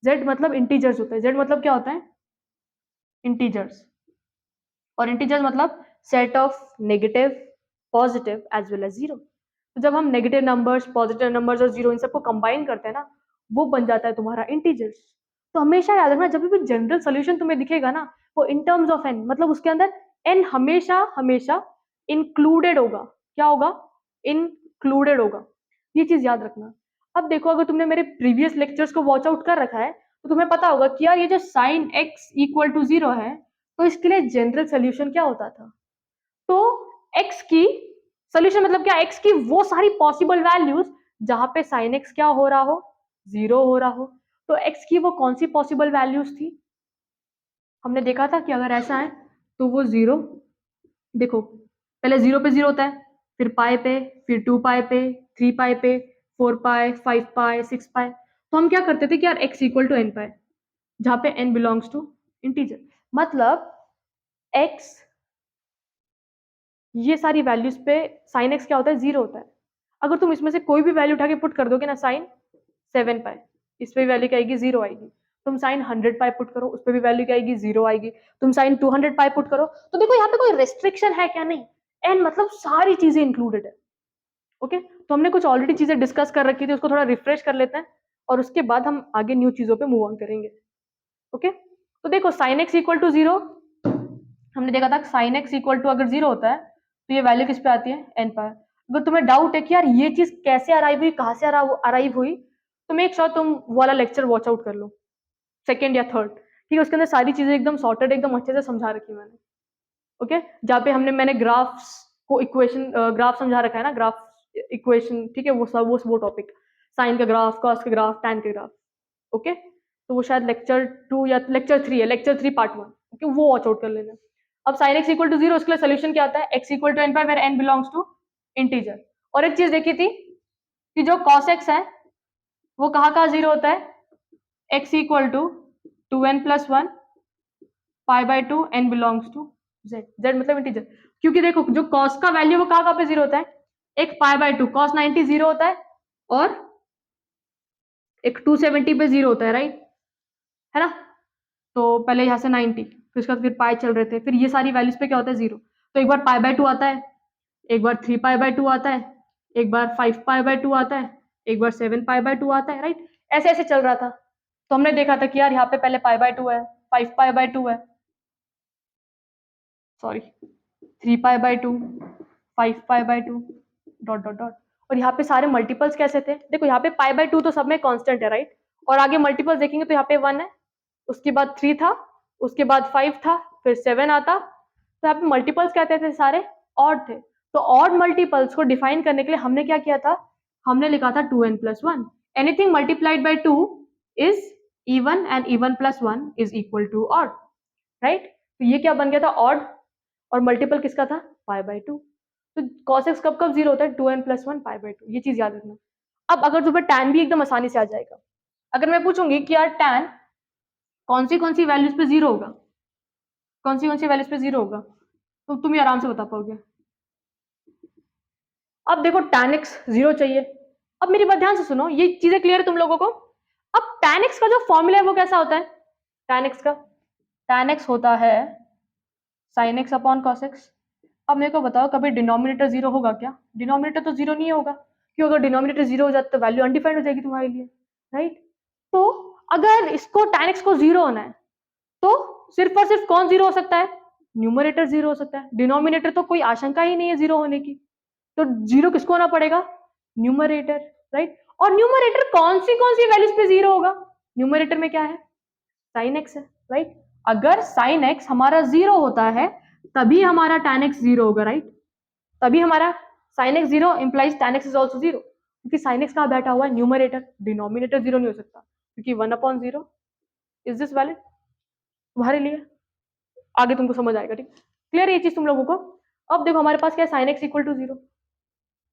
z मतलब इंटीजर्स होता है। z मतलब क्या होता है? इंटीजर्स। और इंटीजर्स मतलब set of negative, positive as well as zero. तो जब हम नेगेटिव नंबर्स, पॉजिटिव नंबर्स और जीरो इन सबको कंबाइन करते हैं ना, वो बन जाता है तुम्हारा इंटीजर्स। तो हमेशा याद रखना, जब भी जनरल सॉल्यूशन तुम्हें दिखेगा ना, वो इन टर्म्स ऑफ एन, मतलब उसके अंदर एन हमेशा हमेशा इंक्लूडेड होगा। क्या होगा? इंक्लूडेड होगा। ये चीज याद रखना। अब देखो, अगर तुमने मेरे प्रीवियस लेक्चर्स को वॉच आउट कर रखा है तो तुम्हें पता होगा कि यार ये जो sine x equal to zero है, तो इसके लिए जनरल सोल्यूशन क्या होता था? तो x की सोल्यूशन मतलब क्या? x की वो सारी पॉसिबल वैल्यूज जहां पे साइन x क्या हो रहा हो? जीरो हो रहा हो। तो x की वो कौन सी पॉसिबल वैल्यूज थी? हमने देखा था कि अगर ऐसा है तो वो जीरो, देखो पहले 0 पे 0 होता है, फिर पाई पे, फिर 2 पाई पे, 3 पाई पे, 4 पाई, 5 पाई, 6 पाई। तो हम क्या करते थे कि यार x इक्वल टू एन पाई, जहां पे n बिलोंग्स टू इंटीजर। मतलब x, ये सारी वैल्यूज पे साइन एक्स क्या होता है? जीरो होता है। अगर तुम इसमें से कोई भी वैल्यू उठा के पुट कर दोगे ना, साइन 7 पाई, इस पे वैल्यू क्या आएगी? जीरो आएगी। तुम साइन 100 पाई पुट करो, उस पर भी वैल्यू क्या आएगी? जीरो आएगी। तुम साइन 200 पाई पुट करो, तो देखो यहाँ पे कोई रेस्ट्रिक्शन है क्या? नहीं। एन मतलब सारी चीजें इंक्लूडेड है। ओके, तो हमने कुछ ऑलरेडी चीजें डिस्कस कर रखी थी, उसको थोड़ा रिफ्रेश कर लेते हैं और उसके बाद हम आगे न्यू चीजों पे मूव ऑन करेंगे। ओके, तो देखो sine x equal to zero, हमने देखा था साइन एक्स इक्वल टू अगर जीरो होता है तो ये वैल्यू किस पे आती है? एन पर। अगर तुम्हें डाउट है कि यार ये चीज कैसे अराइव हुई, कहाँ से अराइव हुई, तो मेक श्योर तुम वाला लेक्चर वॉच आउट कर लो, सेकेंड या थर्ड। ठीक है, उसके अंदर सारी चीजें एकदम सॉर्टेड, एकदम अच्छे से समझा रखी मैंने। ओके, जहाँ पे मैंने ग्राफ्स को इक्वेशन, ग्राफ समझा रखा है ना, ग्राफ इक्वेशन, ठीक है, वो सब वो टॉपिक, साइन का ग्राफ, कॉस का ग्राफ, टैन के ग्राफ। ओके, तो वो शायद लेक्चर 2 या लेक्चर 3 है, लेक्चर 3 पार्ट 1। ओके, वो वॉच आउट कर लेना। अब sine x equal to zero, उसके लिए सोल्यूशन क्या आता है? X equal to n pi, where n belongs to integer. और एक चीज देखी थी कि जो कॉस एक्स है वो कहाँ कहाँ जीरो होता है? X equal to 2n plus 1 pi by 2, n belongs to z. Z मतलब इंटीजर, क्योंकि देखो जो कॉस का वैल्यू वो कहाँ कहाँ पे जीरो होता है? एक पाई बाय 2, कॉस 90 जीरो होता है, और एक 270 पे जीरो होता है, राइट? है ना? तो पहले यहाँ से 90, फिर उसके बाद फिर पाई चल रहे थे, फिर ये सारी वैल्यूज पे क्या होता है? जीरो। तो एक बार पाई बाय 2 आता है, एक बार 3 पाई बाय 2 आता है, एक बार 5 पाई बाय 2 आता है, एक बार 7 पाई बाय 2 आता है, राइट? ऐसे ऐसे चल रहा था। तो हमने देखा था कि यार यहाँ पे पहले π/2 है, 5π/2 है, सॉरी 3π/2, 5π/2 डॉट डॉट डॉट, और यहाँ पे सारे मल्टीपल्स कैसे थे? देखो यहाँ पे π/2 तो सब में कांस्टेंट है, राइट? और आगे मल्टीपल्स देखेंगे तो यहाँ पे 1 है, उसके बाद 3 था, उसके बाद 5 था, फिर 7 आता। तो यहाँ पे मल्टीपल्स कहते थे सारे ऑड थे। तो ऑड मल्टीपल्स को डिफाइन करने के लिए हमने क्या किया था? हमने लिखा था 2n+1। Anything multiplied by 2 is even and even plus 1 is equal to odd, right? तो ये क्या बन गया था? ऑड, और मल्टीपल किसका था? π/2। तो cos x कब कब जीरो होता है? 2n+1 π/2, ये चीज याद रखना। अब अगर तुम्हें tan भी एकदम आसानी से आ जाएगा। अगर मैं पूछूंगी कि यार tan कौन सी वैल्यूज पे जीरो होगा, कौन सी वैल्यूज पे जीरो होगा, तो तुम ये आराम से बता पाओगे। अब देखो tan x जीरो चाहिए। अब मेरी बात ध्यान से सुनो, ये चीजें क्लियर है तुम लोगों को? अब tan x का जो फॉर्मूला है वो कैसा होता है? tan x होता है sin x upon cos x। अब मेरे को बताओ, कभी डिनोमिनेटर जीरो होगा क्या? डिनोमिनेटर तो जीरो नहीं होगा, क्यों? अगर डिनोमिनेटर जीरो हो जाता तो वैल्यू अनडिफाइंड हो जाएगी तुम्हारे लिए, राइट? तो अगर इसको tan x को जीरो होना है तो सिर्फ और सिर्फ कौन जीरो हो सकता है? न्यूमरेटर जीरो हो सकता है। डिनोमिनेटर तो कोई आशंका ही नहीं है जीरो होने की, तो जीरो किसको होना पड़ेगा? Numerator, right? और न्यूमरेटर कौन सी वैल्यूज पे जीरो होगा? न्यूमरेटर में क्या है? साइन एक्स है, राइट? अगर साइन एक्स हमारा जीरो होता है तभी हमारा tan x जीरो होगा, राइट? तभी हमारा sin x zero implies tan x is also zero, क्योंकि sin x कहाँ बैठा हुआ है? न्यूमरेटर। डिनोमिनेटर जीरो नहीं हो सकता, क्योंकि 1/0। इज दिस वैलिड तुम्हारे लिए? आगे तुमको समझ आएगा, ठीक? क्लियर ये चीज तुम लोगों को? अब देखो हमारे पास क्या है? sin x इक्वल टू जीरो।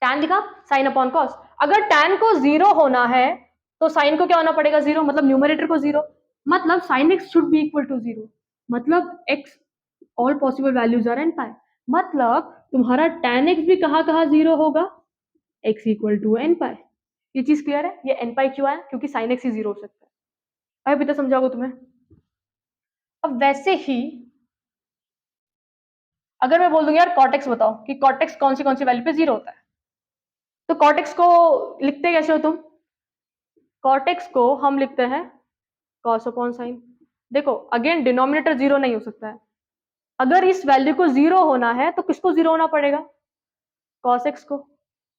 tan दिखा, साइन अपॉन कॉस। अगर tan को जीरो होना है तो साइन को क्या होना पड़ेगा? जीरो, मतलब न्यूमरेटर को जीरो, मतलब sin x should be equal to zero, मतलब x all possible values are n pi, मतलब तुम्हारा tan x भी कहाँ जीरो होगा? x equal to n pi. ये चीज क्लियर है? ये n पाई क्यों आया? क्योंकि sin x ही जीरो हो सकता है। अभी तो समझाओगे तुम्हें। अब वैसे ही अगर मैं बोल दूंगी यार cot x बताओ कि cot x कौन सी वैल्यू पे जीरो होता है, तो cot x को लिखते कैसे हो तुम? cot x को हम लिखते हैं cos अपॉन साइन। देखो अगेन डिनोमिनेटर जीरो नहीं हो सकता है। अगर इस वैल्यू को जीरो होना है तो किसको जीरो होना पड़ेगा? cos x को।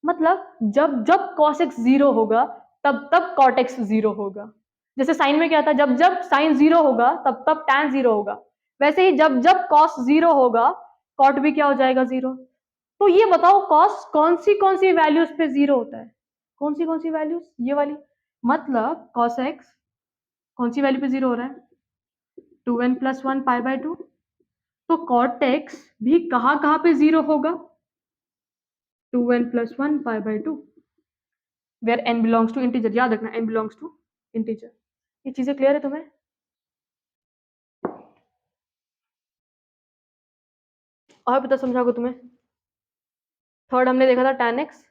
मतलब जब जब cos x जीरो होगा तब तब cot x जीरो होगा। जैसे साइन में क्या था? जब जब साइन जीरो होगा तब तब tan जीरो होगा। वैसे ही जब जब cos जीरो होगा cot भी क्या हो जाएगा? जीरो। तो ये बताओ cos कौन सी वैल्यूज पे जीरो होता है? कौन सी वैल्यूज? ये वाली। मतलब cos x कौन सी वैल्यू पे जीरो हो रहा है? 2n+1 π/2। तो cot x भी कहाँ पे जीरो होगा? 2n+1 π/2, where n belongs to integer. याद रखना n बिलोंग्स टू इंटीजर। ये चीजें क्लियर है तुम्हें? और पता समझाओगे तुम्हें? थर्ड हमने देखा था tan x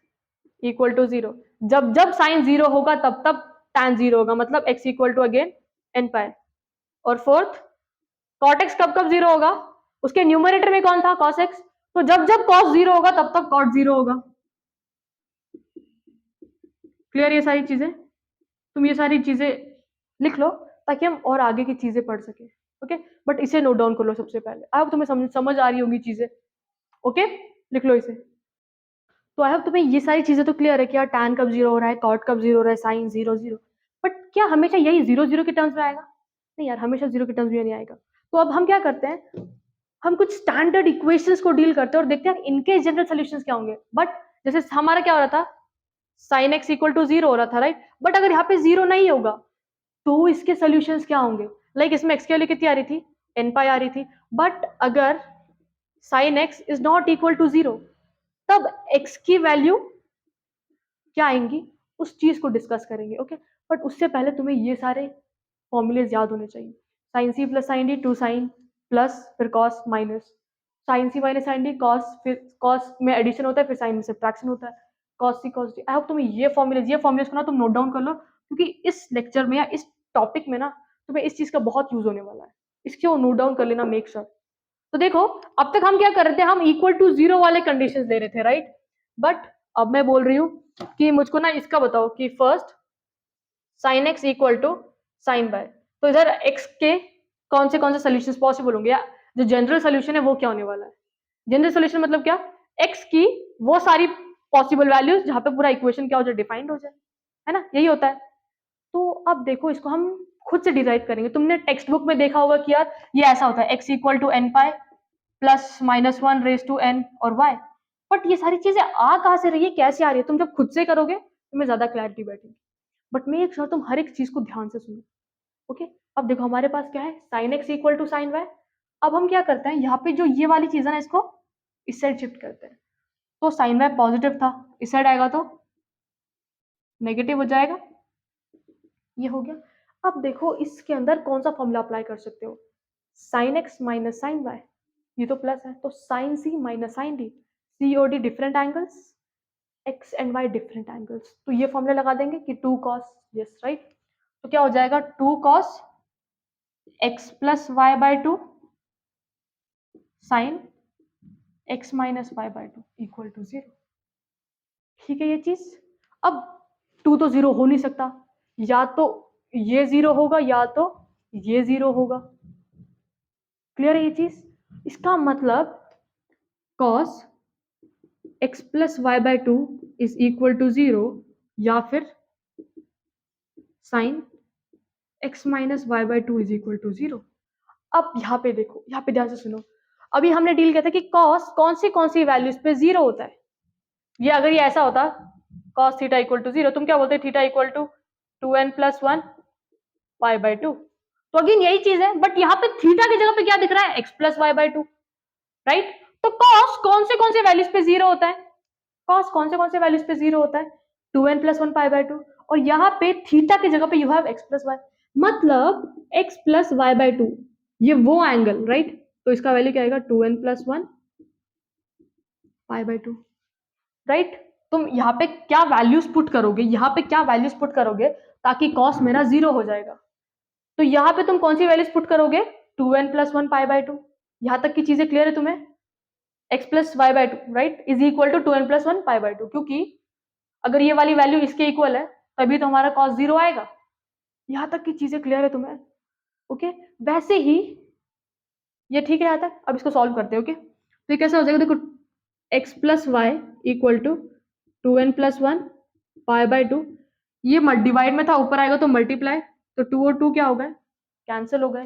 equal to zero. जब जब साइन जीरो होगा तब तब tan जीरो होगा, मतलब x equal to again n pi. और फोर्थ cot x कब जीरो होगा? उसके न्यूमरेटर में कौन था? cos x। तो जब जब cos जीरो होगा तब तब cot जीरो होगा। क्लियर ये सारी चीजें? तुम ये सारी चीजें लिख लो ताकि हम और आगे की चीजें पढ़ सके। ओके, बट इसे नोट डाउन कर लो सबसे पहले। अब तुम्हें समझ आ रही होंगी चीजें। ओके, लिख लो इसे। तो आई होप तुम्हें ये सारी चीजें तो क्लियर है कि यार tan कब जीरो हो रहा है, cot कब जीरो हो रहा है, साइन जीरो जीरो। बट क्या हमेशा यही जीरो जीरो के टर्म्स में आएगा? नहीं यार, हमेशा जीरो के टर्म्स में नहीं आएगा। तो अब हम क्या करते हैं? हम कुछ स्टैंडर्ड इक्वेशंस को डील करते हैं और देखते हैं इनके जनरल सॉल्यूशंस क्या होंगे। बट जैसे हमारा क्या हो रहा था? Sine x equal to zero हो रहा था, राइट? बट अगर यहाँ पे जीरो नहीं होगा तो इसके सॉल्यूशंस क्या होंगे? लाइक इसमें एक्स की वैल्यू कितनी आ रही थी? n पाई आ रही थी। बट अगर sine x is not equal to zero तब x की वैल्यू क्या आएंगी? उस चीज को डिस्कस करेंगे। ओके, बट उससे पहले तुम्हें ये सारे फॉर्मूलेज याद होने चाहिए। Sine C plus sine D, two sine plus फिर कॉस माइनस साइन सी माइनस साइन डी, कॉस, फिर कॉस में एडिशन होता है, फिर साइन में सब्ट्रैक्शन होता है, cos C cos D. I hope तुम्हें ये फॉर्मूलेज को ना तुम नोट डाउन कर लो, क्योंकि इस लेक्चर में या इस टॉपिक में ना तुम्हें इस चीज का बहुत यूज होने वाला है। इसको नोट डाउन कर लेना, मेक श्योर। तो देखो अब तक हम क्या कर रहे थे? हम इक्वल टू जीरो वाले कंडीशंस ले रहे थे, राइट? बट अब मैं बोल रही हूँ कि मुझको ना इसका बताओ कि first sine x equal to sine by, तो इधर एक्स के कौन से सोल्यूशंस पॉसिबल होंगे, या जो जनरल सोल्यूशन है वो क्या होने वाला है? जनरल सोल्यूशन मतलब क्या? एक्स की वो सारी पॉसिबल वैल्यूज जहां पे पूरा इक्वेशन क्या हो जाए, डिफाइंड हो जाए, है ना, यही होता है। तो अब देखो इसको हम खुद से डिराइव करेंगे। तुमने टेक्स्ट बुक में देखा होगा कि यार ये ऐसा होता है, x equal to n pi plus minus one raise to n और वाई, बट ये सारी चीजें आ कहां से रही है, कैसे आ रही है? तुम जब खुद से करोगे तुम्हें ज्यादा क्लैरिटी बैठेगी, बट मेक श्योर तुम हर एक चीज को ध्यान से सुनो। ओके, अब देखो हमारे पास क्या है, sine x equal to sine y. अब हम क्या करते हैं, यहाँ पे जो ये वाली चीज है ना, इसको इस साइड शिफ्ट करते हैं। तो साइन वाई पॉजिटिव था, इस साइड आएगा तो नेगेटिव हो जाएगा, ये हो गया। अब देखो इसके अंदर कौन सा फॉर्मूला अप्लाई कर सकते हो, sine x minus sine y, ये तो प्लस है, तो साइन सी माइनस साइन डी, सी और d different angles, x and y different angles, तो ये फॉर्मूला लगा देंगे कि टू कॉस, यस राइट, तो क्या हो जाएगा, two cos x plus y by two sine x minus y by two equal to zero. ठीक है ये चीज। अब टू तो जीरो हो नहीं सकता, या तो ये जीरो होगा या तो ये जीरो होगा, क्लियर है ये चीज? इसका मतलब cos x plus y by two is equal to zero, या फिर sine x minus y by two is equal to zero. अब यहाँ पे देखो, यहाँ पे ध्यान से सुनो, अभी हमने डील किया था कि cos कौन सी वैल्यूज पे जीरो होता है। ये अगर ये ऐसा होता cos theta equal to zero, तुम क्या बोलते theta equal to two n plus one pi by two, तो अगेन यही चीज है, बट यहाँ पे थीटा की जगह पे क्या दिख रहा है, x plus y by two, right? तो cos कौन से वैल्यूज पे जीरो होता है, cos कौन से वैल्यूज पे जीरो होता है, two n plus one pi by two, और यहाँ पे थीटा की जगह पे you have x plus y, मतलब x plus y by two, ये वो एंगल, राइट? तो इसका वैल्यू क्या आएगा, two n plus one pi by two, right? तुम यहाँ पे क्या वैल्यूज पुट करोगे, यहाँ पे क्या वैल्यूज पुट करोगे ताकि cos मेरा जीरो हो जाएगा, तो यहाँ पे तुम कौन सी वैल्यूज पुट करोगे, two n plus one pi by two. यहाँ तक की चीजें क्लियर है तुम्हें? X plus y by two right is equal to n plus one pi by two, क्योंकि अगर ये वाली वैल्यू इसके इक्वल है तभी तो हमारा कॉस जीरो आएगा। यहाँ तक की चीजें क्लियर है तुम्हें? ओके, वैसे ही ये ठीक रहता है। अब इसको सॉल्व करते हैं। ओके, तो ये कैसा हो जाएगा, देखो x plus y equal to n plus one pi by two, ये डिवाइड में था, ऊपर आएगा तो मल्टीप्लाई, तो टू और टू क्या हो गए, कैंसिल हो गए,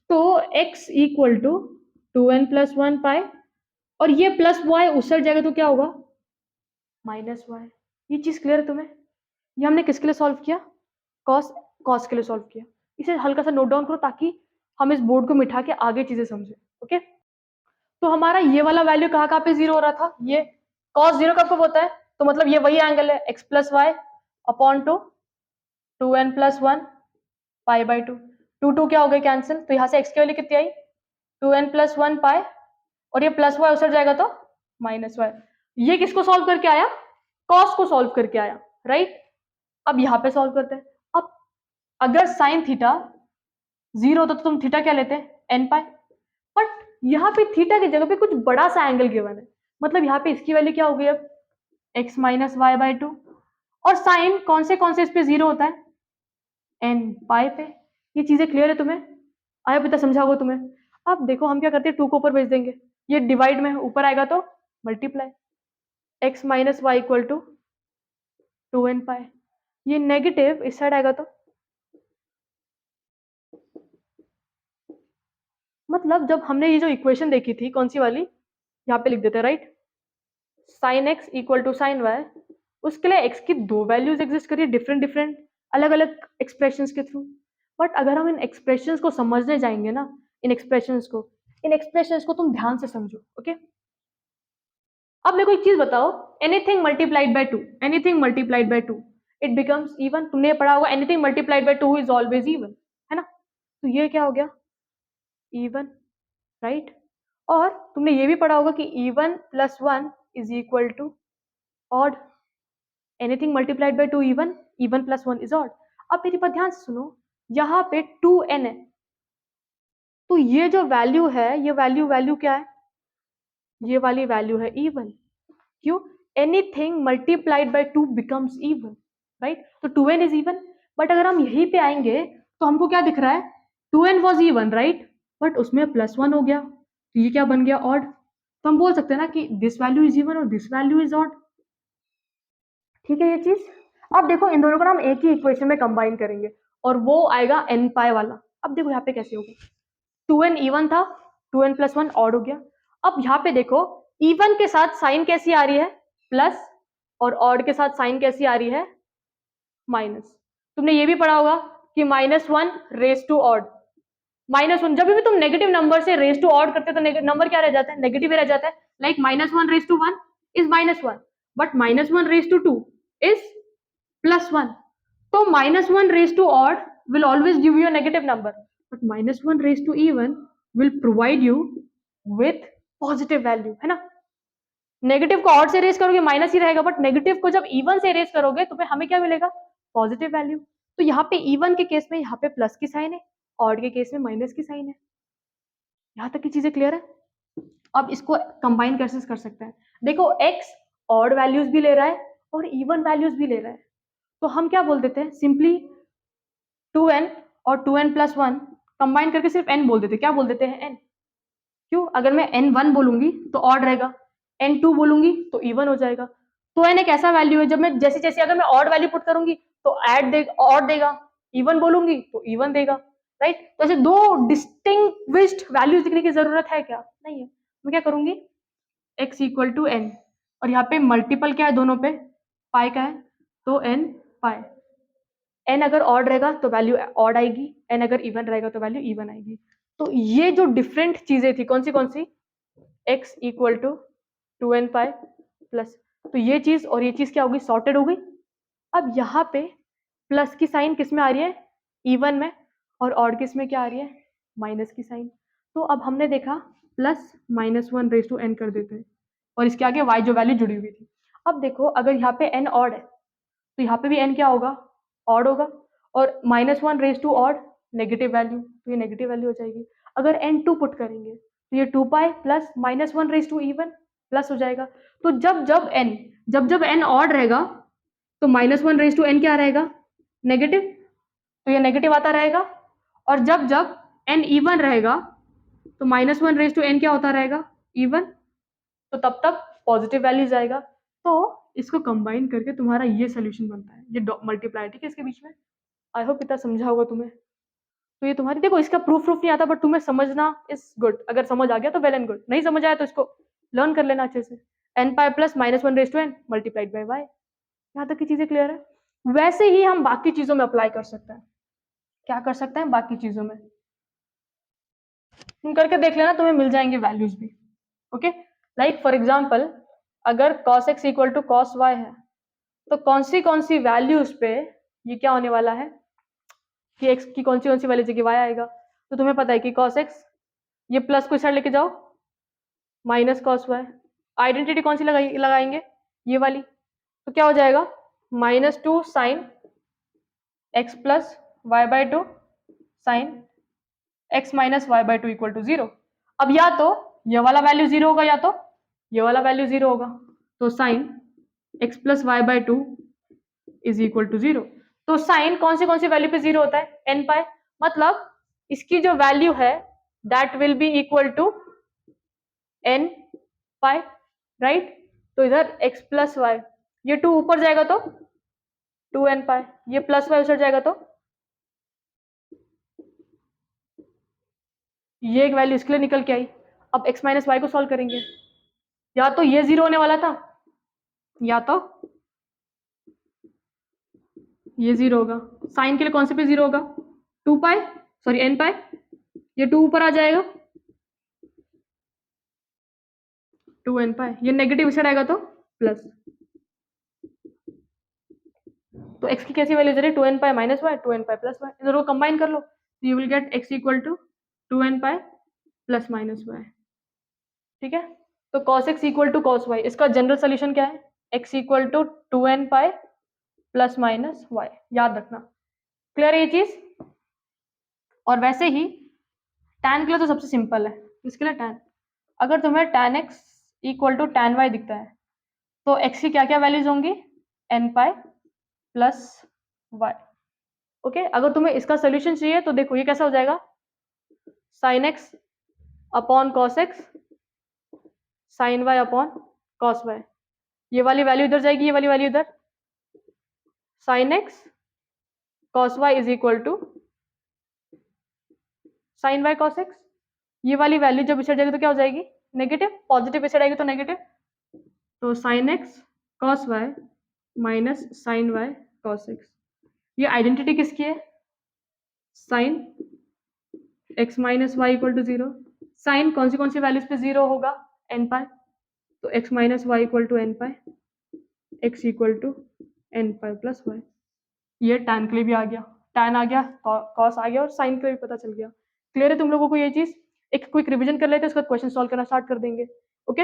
तो x equal to n plus one pi, और ये प्लस वाई उस साइड जाएगा तो क्या होगा, माइनस वाई। ये चीज क्लियर है तुम्हें? ये हमने किसके लिए सॉल्व किया, कॉस कॉस के लिए सॉल्व किया। इसे हल्का सा नोट डाउन करो ताकि हम इस बोर्ड को मिटा के आगे चीजें समझे। ओके, तो हमारा ये वाला वैल्यू कहाँ कहाँ पे जीरो हो रहा था, ये कॉस जीरो कब कब होता है, तो मतलब ये वही एंगल है, x plus y upon two n plus one pi by two, two क्या हो गए कैंसिल, तो यहाँ से एक्स की वैल्यू कितनी आई, two n plus one pi, और ये प्लस वाई उतर जाएगा तो माइनस वाई। ये किसको सॉल्व करके आया, कॉस को सॉल्व करके आया, राइट? अब यहाँ पे सॉल्व करते हैं। अब अगर साइन थीटा जीरो होता तो तुम थीटा क्या लेते हैं, एन पाई, बट यहाँ पे थीटा की जगह पे कुछ बड़ा सा एंगल गिवन है, मतलब यहाँ पे इसकी वैल्यू क्या हो गई अब, x minus y by two, और साइन कौन से इस पे जीरो होता है, एन पाई पे। ये चीजें क्लियर है तुम्हें? आया पिता समझा होगा तुम्हें? अब देखो हम क्या करते हैं, टू को ऊपर भेज देंगे, ये डिवाइड में ऊपर आएगा तो multiply, x minus y equal to n pi, ये नेगेटिव इस साइड आएगा तो, मतलब जब हमने ये जो इक्वेशन देखी थी कौन सी वाली, यहाँ पे लिख देते हैं, right? Sine x equal to sine y, उसके लिए एक्स की दो वैल्यूज एग्जिस्ट करिए, डिफरेंट डिफरेंट अलग अलग एक्सप्रेशंस के थ्रू। बट अगर हम इन एक्सप्रेशंस को समझने जाएंगे ना, इन एक्सप्रेशंस को तुम ध्यान से समझो। ओके, अब मेरे को एक चीज बताओ, anything multiplied by to it becomes even. तुमने पढ़ा होगा anything multiplied by two is always even, है ना? तो ये क्या हो गया, इवन, राइट? और तुमने ये भी पढ़ा होगा कि even plus one is equal to odd, anything multiplied by two even, even plus one is odd. अब मेरी बात ध्यान से सुनो, यहाँ पे टू एन है, तो ये जो वैल्यू है, ये वैल्यू क्या है, ये वाली वैल्यू है इवन। क्यों, anything multiplied by two becomes even, right? तो two n is even. But अगर हम यहीं पे आएंगे तो हमको क्या दिख रहा है, 2n was even right, but उसमें +1 हो गया, तो ये क्या बन गया, ऑड। तो हम बोल सकते हैं ना कि दिस वैल्यू इज इवन और दिस वैल्यू इज ऑड। ठीक है ये चीज। अब देखो इन दोनों को ना हम एक ही इक्वेशन में कंबाइन करेंगे और वो आएगा n पाई वाला। अब देखो यहाँ पे कैसे होगा, 2n इवन था, 2n + 1 ऑड हो गया। अब यहाँ पे देखो इवन के साथ साइन कैसी आ रही है, प्लस, और ऑड के साथ साइन कैसी आ रही है, माइनस। तुमने ये भी पढ़ा होगा कि -1 रेज टू ऑड, -1 जब भी तुम नेगेटिव नंबर से रेज टू ऑड करते हो तो नंबर क्या रह जाता है, नेगेटिव ही रह जाता है। Like -1 raise to 1 is -1, but -1 raise to 2 is +1। तो -1 raised to odd will always give you a negative number, but -1 raised to even will provide you with positive value, है ना। नेगेटिव को ऑड से raise करोगे minus ही रहेगा, but negative को जब even से रेज करोगे तो हमें क्या मिलेगा, पॉजिटिव वैल्यू। तो यहाँ पे इवन के केस में यहाँ पे प्लस की साइन है, ऑड के केस में माइनस की साइन है। यहाँ तक की चीजें क्लियर है। अब इसको कंबाइन कैसे कर सकते हैं, देखो x ऑड वैल्यूज भी ले रहा है और इवन वैल्यूज भी ले रहा है, तो हम क्या बोल देते हैं, सिंपली 2n और 2n + 1 कंबाइन करके सिर्फ n बोल देते हैं। क्या बोल देते हैं, n। क्यों, अगर मैं n1 बोलूंगी तो ऑड रहेगा, n2 बोलूंगी तो इवन हो जाएगा। तो n एक ऐसा वैल्यू है जब मैं जैसे जैसे अगर मैं ऑड वैल्यू पुट करूंगी तो ऐड दे ऑड देगा, इवन बोलूंगी तो इवन देगा, राइट। तो ऐसे दो डिस्टिंग्विश्ड वैल्यूज दिखने की जरूरत है क्या, नहीं है। मैं क्या करूंगी, x = n, और यहाँ पे मल्टीपल क्या है दोनों पे, पाई का है, तो n पाई। n अगर ऑड रहेगा तो वैल्यू ऑड आएगी, n अगर इवन रहेगा तो वैल्यू इवन आएगी। तो ये जो डिफरेंट चीजें थी कौन सी, x = 2n पाई प्लस, तो ये चीज और ये चीज क्या होगी, सॉर्टेड हो गई। अब यहाँ पे प्लस की साइन किस में आ रही है, इवन में, और ऑड किस में क्या आ रही है, माइनस की साइन। तो अब हमने देखा +-1 रेज टू n कर देते हैं और इसके आगे y जो वैल्यू जुड़ी हुई थी। अब देखो अगर यहाँ पे n ऑड है तो यहाँ पे भी n क्या होगा, ऑड होगा, और -1 raise to odd negative value, तो ये नेगेटिव वैल्यू हो जाएगी। अगर n2 पुट करेंगे तो ये 2 pi plus -1 raise to even plus हो जाएगा। तो जब n ऑड रहेगा तो -1 रेज टू n क्या रहेगा, नेगेटिव, तो ये नेगेटिव आता रहेगा। और जब जब n इवन रहेगा तो -1 रेज टू n क्या होता रहेगा, इवन, तो तब तब पॉजिटिव वैल्यू जाएगा। तो इसको कंबाइन करके तुम्हारा ये सोल्यूशन बनता है, ये मल्टीप्लाई, ठीक है, इसके बीच में। आई होप इतना समझा होगा तुम्हें। तो ये तुम्हारी, देखो इसका प्रूफ नहीं आता, बट तुम्हें समझना इज गुड। अगर समझ आ गया तो वेल एंड गुड, नहीं समझ आया तो इसको लर्न कर लेना अच्छे से। n pi plus -1 raise to n multiplied by y। यहाँ तक की चीजें क्लियर है। वैसे ही हम बाकी चीजों में अप्लाई कर सकते हैं। क्या कर सकते हैं बाकी चीजों में, तुम करके देख लेना, तुम्हें मिल जाएंगे वैल्यूज भी। ओके, लाइक फॉर एग्जाम्पल अगर cos x = cos y है, तो कौन सी वैल्यूज पे ये क्या होने वाला है कि x की कौन सी वैल्यू जगह y आएगा। तो तुम्हें पता है कि cos x, ये प्लस को इस साइड लेके जाओ, माइनस cos y, आइडेंटिटी कौन सी लगाएंगे, ये वाली, तो क्या हो जाएगा, -2 sine x plus y/2 sine x minus y/2 = 0। अब या तो ये वाला वैल्यू 0 होगा या तो ये वाला वैल्यू 0 होगा, तो साइन x प्लस y/2 = 0। तो साइन कौन सी वैल्यू पे 0 होता है, n पाई, मतलब इसकी जो वैल्यू है that will be equal to n pi, right. तो इधर x प्लस y, ये 2 ऊपर जाएगा तो 2n पाई, ये प्लस y उधर जाएगा तो ये एक वैल्यू इसके लिए निकल के आई। अब x माइनस वाई को सॉल्व करेंगे, या तो ये 0 होने वाला था या तो ये 0 होगा। साइन के लिए कौन से पे 0 होगा, 2 पाई, सॉरी n पाई, ये 2 ऊपर आ जाएगा, 2n पाई, ये नेगेटिव साइड आएगा तो प्लस। तो x की कैसी वैल्यू दे रही है, 2n pi minus y, 2n pi plus y, इन दोनों को कंबाइन कर लो, तो you will get x = 2n pi plus minus y. ठीक है, तो cos x = cos y, इसका जनरल सोल्यूशन क्या है, x = 2n pi plus minus y, याद रखना। क्लियर है ये चीज। और वैसे ही tan के लिए तो सबसे सिंपल है, इसके लिए tan, अगर तुम्हें tan x = tan y दिखता है तो x की क्या क्या वैल्यूज होंगी, n pi plus y. Okay अगर तुम्हें इसका सोल्यूशन चाहिए तो देखो ये कैसा हो जाएगा, sine x upon cos x sine y upon cos y, ये वाली वैल्यू इधर जाएगी, ये वाली वैल्यू इधर, sine x cos y is equal to sine y cos x, ये वाली वैल्यू जब इसे जाएगी तो क्या हो जाएगी, नेगेटिव, पॉजिटिव इसे जाएगी तो नेगेटिव, तो sine x cos y minus sine y cos x, ये आइडेंटिटी किसकी है, sine x minus y equal to zero, sine कौन सी वैल्यूज पे जीरो होगा, एन पाई, तो x minus y equal to n pi, x equal to n pi plus y, ये tan के लिए भी आ गया, टैन आ गया, कॉस आ गया और साइन का भी पता चल गया। क्लियर है तुम लोगों को ये चीज, एक क्विक रिवीजन कर लेते हैं, उसके बाद क्वेश्चन सॉल्व करना स्टार्ट कर देंगे। ओके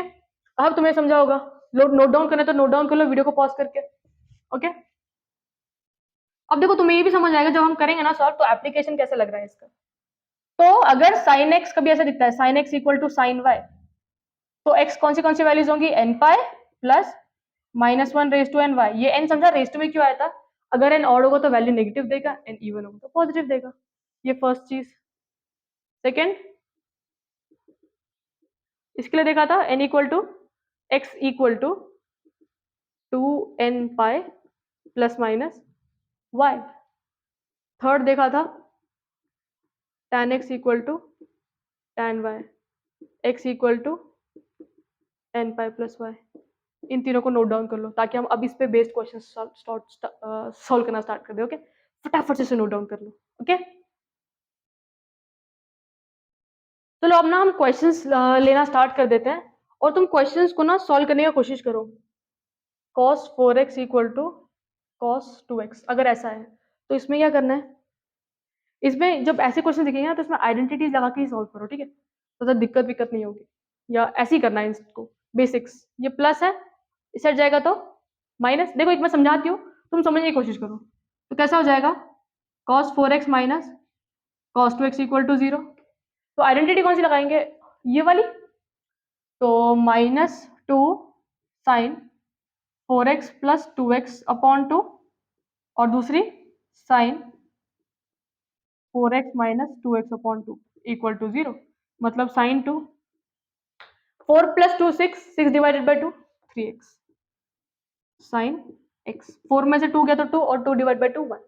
अब तुम्हें समझा होगा, नोट डाउन करना है तो नोट डाउन कर लो वीडियो को पॉज करके। ओके अब देखो तुम्हें ये भी समझ आएगा जब हम करेंगे ना सॉल्व, तो एप्लीकेशन कैसे लग रहा है इसका। तो अगर साइन एक्स कभी ऐसा दिखता है, sine x equal to sine y, तो एक्स कौन सी वैल्यूज होंगी, n pi plus minus one raise to n y, ये एन समझा रेस टू में क्यों आया था, अगर एन ऑड होगा तो वैल्यू नेगेटिव देगा, एन इवन होगा तो पॉजिटिव देगा, ये फर्स्ट चीज। सेकेंड इसके लिए देखा था n equal to x equal to two n pi plus minus y. Third देखा था tan x equal to tan y, x equal to n pi plus y. इन तीनों को नोट डाउन कर लो ताकि हम अब इस पे बेस्ड क्वेश्चन सॉल्व करना स्टार्ट कर दे। ओके फटाफट से नोट डाउन कर लो। ओके चलो अब ना हम क्वेश्चंस लेना स्टार्ट कर देते हैं और तुम क्वेश्चंस को ना सॉल्व करने की कोशिश करो। cos 4x equal to cos 2x अगर ऐसा है तो इसमें क्या करना है, इसमें जब ऐसे क्वेश्चन दिखेंगे ना तो इसमें आइडेंटिटीज लगा के ही सॉल्व करो, ठीक है, तो ज़्यादा दिक्कत विक्कत नहीं होगी, या ऐसे ही करना है इसको बेसिक्स। ये प्लस है, इस साइड जाएगा तो माइनस, देखो एक मैं समझाती हूँ, तुम समझने की कोशिश करो, तो कैसा हो जाएगा, cos 4x minus cos 2x equal to zero, तो आइडेंटिटी कौन सी लगाएंगे, ये वाली, तो minus two sine 4x plus 2x upon two, और दूसरी sine 4x minus 2x upon two equal to zero, मतलब sine two, 4 plus two 6 divided by two 3x sine x, 4 में से 2 गया तो 2 और 2 डिवाइड बाई 2 1।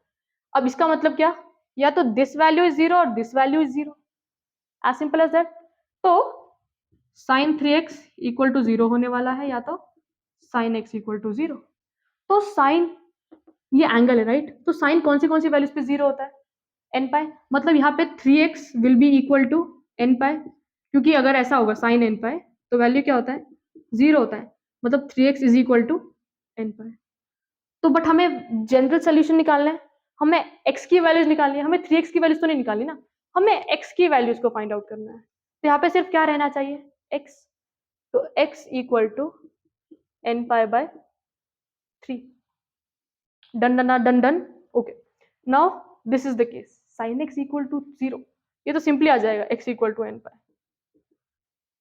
अब इसका मतलब क्या, या तो दिस वैल्यू इज जीरो और this value is zero, as simple as that. तो sine 3x equal to zero होने वाला है, या तो sine x equal to zero. तो साइन, ये एंगल है राइट, तो साइन कौन सी वैल्यूज पे जीरो होता है, एन पाई, मतलब यहाँ पे 3x will be equal to n pi, क्योंकि अगर ऐसा होगा साइन एन पाई तो वैल्यू क्या होता है, जीरो होता है, मतलब 3x is equal to n pi. तो बट हमें जनरल सोल्यूशन निकालना है, हमें x की वैल्यूज निकालनी है, हमें 3x की वैल्यूज तो नहीं निकालनी ना, हमें x की वैल्यूज को फाइंड आउट करना है। तो यहाँ पे सिर्फ क्या रहना चाहिए, x, तो x equal to n pi by 3, done done done done. Okay now this is the case, sine x equal to zero, ये तो सिंपली आ जाएगा x equal to n pi,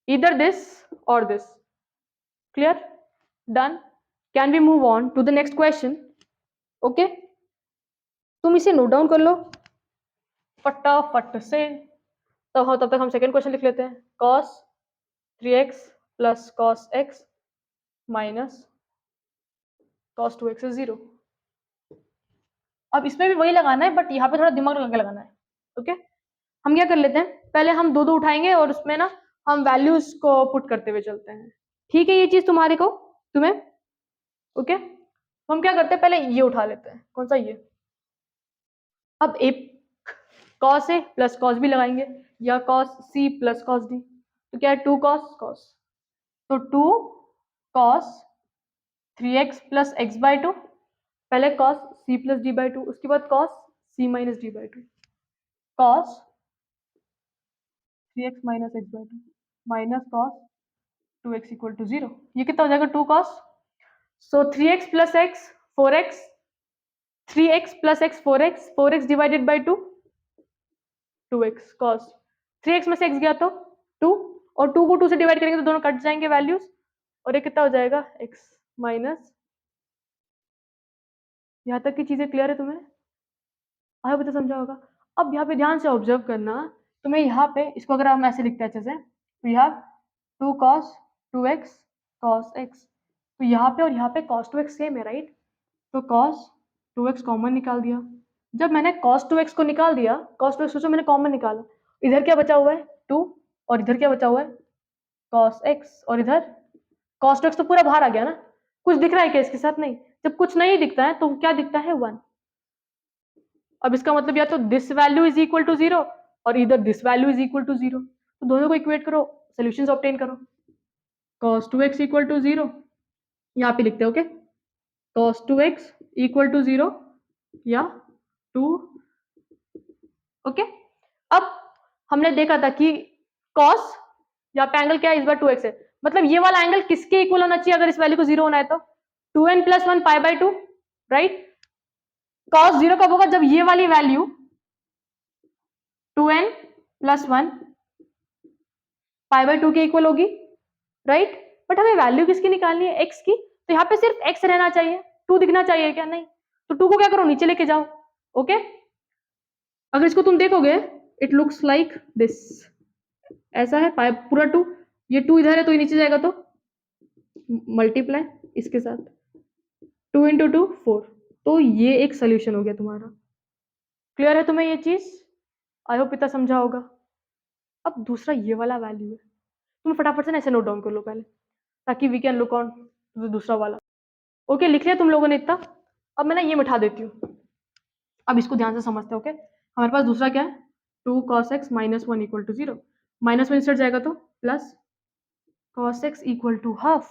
either this or this, clear, done, can we move on to the next question। okay तुम इसे note down कर लो फटाफट से, तो हाँ तब तक हम सेकंड क्वेश्चन लिख लेते हैं, cos 3x plus cos x minus cos 2x is zero. अब इसमें भी वही लगाना है बट यहाँ पे थोड़ा दिमाग लगा के लगाना है। ओके हम क्या कर लेते हैं, पहले हम दो दो उठाएंगे और उसमें ना हम वैल्यूज को पुट करते हुए चलते हैं, ठीक है, ये चीज तुम्हारे को तुम्हें। ओके तो हम क्या करते हैं, पहले ये उठा लेते हैं, कौन सा ये, अब ए cos a plus cos b लगाएंगे, या cos c plus cos d, तो क्या है 2 cos cos, तो 2 cos 3x plus x by two, पहले cos c plus d by two, उसके बाद cos c minus d by two, cos 3x minus x by two minus cos 2x equal to zero, ये कितना हो जाएगा 2 cos, so 3x plus x 4x, 3x plus x 4x, 4x divided by 2 2x cos, 3x में से x गया तो 2, और 2 को 2 से डिवाइड करेंगे तो दोनों कट जाएंगे वैल्यूज, और ये कितना हो जाएगा x माइनस। यहाँ तक की चीजें क्लियर है तुम्हें, आई होप इतना समझा होगा। अब यहाँ पे ध्यान से ऑब्जर्व करना, तुम्हें यहाँ पे इसको अगर हम ऐसे लिखते हैं अच्छे से, तो यहाँ 2 cos 2x cos x, तो यहाँ पे और यहाँ पे cos 2x सेम है, राइट? तो cos 2x कॉमन निकाल दिया। जब मैंने cos 2x को निकाल दिया, cos 2x सोचो मैंने कॉमन निकाला, इधर क्या बचा हुआ है 2, और इधर क्या बचा हुआ है cos x, और इधर cos 2x तो पूरा बाहर आ गया ना, कुछ दिख रहा है क्या इसके साथ? नहीं। जब कुछ नहीं दिखता है तो क्या दिखता है 1। अब इसका मतलब या तो this value is equal to 0 और इधर this value is equal to 0, तो दोनों को इक्वेट करो, सॉल्यूशंस ऑब्टेन करो। cos 2x इक्वल टू 0 यहाँ पे लिखते हो, okay, cos 2x equal to 0 या 2, ओके। अब हमने देखा था कि cos यहाँ पे एंगल क्या है, इस बार 2x है, मतलब ये वाला एंगल किसके इक्वल होना चाहिए अगर इस वैल्यू को 0 होना है तो 2n + 1 π/2, राइट? cos 0 कब होगा? जब ये वाली वैल्यू 2n + 1 π/2 के इक्वल होगी, राइट? बट हमें वैल्यू किसकी निकालनी है? x की, तो यहाँ पे सिर्फ x रहना चाहिए, 2 दिखना चाहिए क्या? नहीं। तो 2 को क्या करो, नीचे लेके जाओ, ओके। अगर इसको तुम देखोगे, इट लुक्स लाइक दिस, ऐसा है पूरा 2, ये 2 इधर है तो ये नीचे जाएगा, तो मल्टीप्लाई इसके साथ 2 × 2 4, तो ये एक सोल्यूशन हो गया तुम्हारा। क्लियर है तुम्हें ये चीज? आई होप इतना समझा होगा। अब दूसरा ये वाला वैल्यू है, तुम फटाफट से ना ऐसे नोट डाउन कर लो पहले, ताकि वी कैन लुक ऑन दूसरा वाला। ओके, लिख लिया तुम लोगों ने इतना? अब मैं ना ये मिटा देती हूँ, अब इसको ध्यान से समझते हैं, ओके। हमारे पास दूसरा क्या है, 2 cos x - 1 = 0, -1 इंसर्ट जाएगा तो plus cos x = half,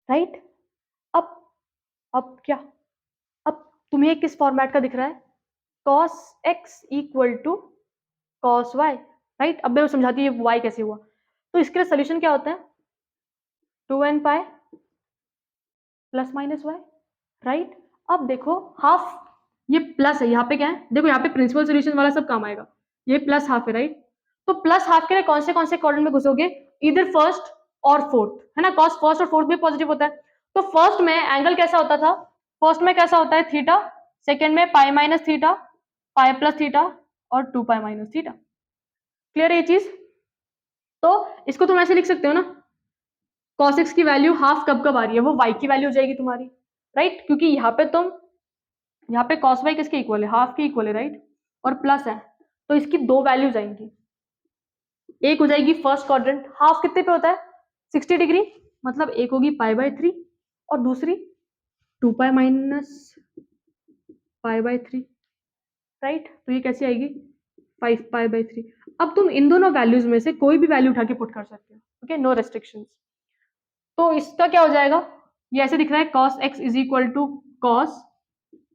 right? अब क्या, अब तुम्हें किस फॉर्मेट का दिख रहा है? cos x = cos y, right? अब मैं समझाती हूँ y कैसे हुआ। तो इसके लिए सोल्यूशन क्या होता है? 2n π ± y, right? अब देखो हाफ, ये प्लस है, यहाँ पे क्या है देखो, यहाँ पे प्रिंसिपल सोल्यूशन वाला सब काम आएगा, ये प्लस हाफ है, राइट? तो प्लस हाफ के लिए कौन से क्वाड्रेंट में घुसोगे? इधर फर्स्ट और फोर्थ, है ना? cos फर्स्ट और फोर्थ में पॉजिटिव होता है, तो फर्स्ट में एंगल कैसा होता था? फर्स्ट में कैसा होता है? थीटा, सेकेंड में पाई माइनस थीटा, पाई प्लस थीटा और 2 पाई माइनस थीटा। क्लियर है ये चीज? तो इसको तुम ऐसे लिख सकते हो ना, cos x की वैल्यू हाफ कब कब आ रही है, वो y की वैल्यू हो जाएगी तुम्हारी, राइट? क्योंकि यहाँ पे तुम, यहाँ पे cos y किसके इक्वल है? हाफ के इक्वल है, राइट? और प्लस है, तो इसकी दो वैल्यूज आएंगी, एक हो जाएगी फर्स्ट क्वाड्रेंट, हाफ कितने पे होता है? 60 डिग्री, मतलब एक होगी π/3 और दूसरी 2 पाई माइनस π/3, राइट? तो ये कैसी आएगी? 5 π/3। अब तुम इन दोनों वैल्यूज में से कोई भी वैल्यू उठा के पुट कर सकते हो, ओके, नो रेस्ट्रिक्शंस। तो इसका क्या हो जाएगा? ये ऐसे दिख रहा है cos x = cos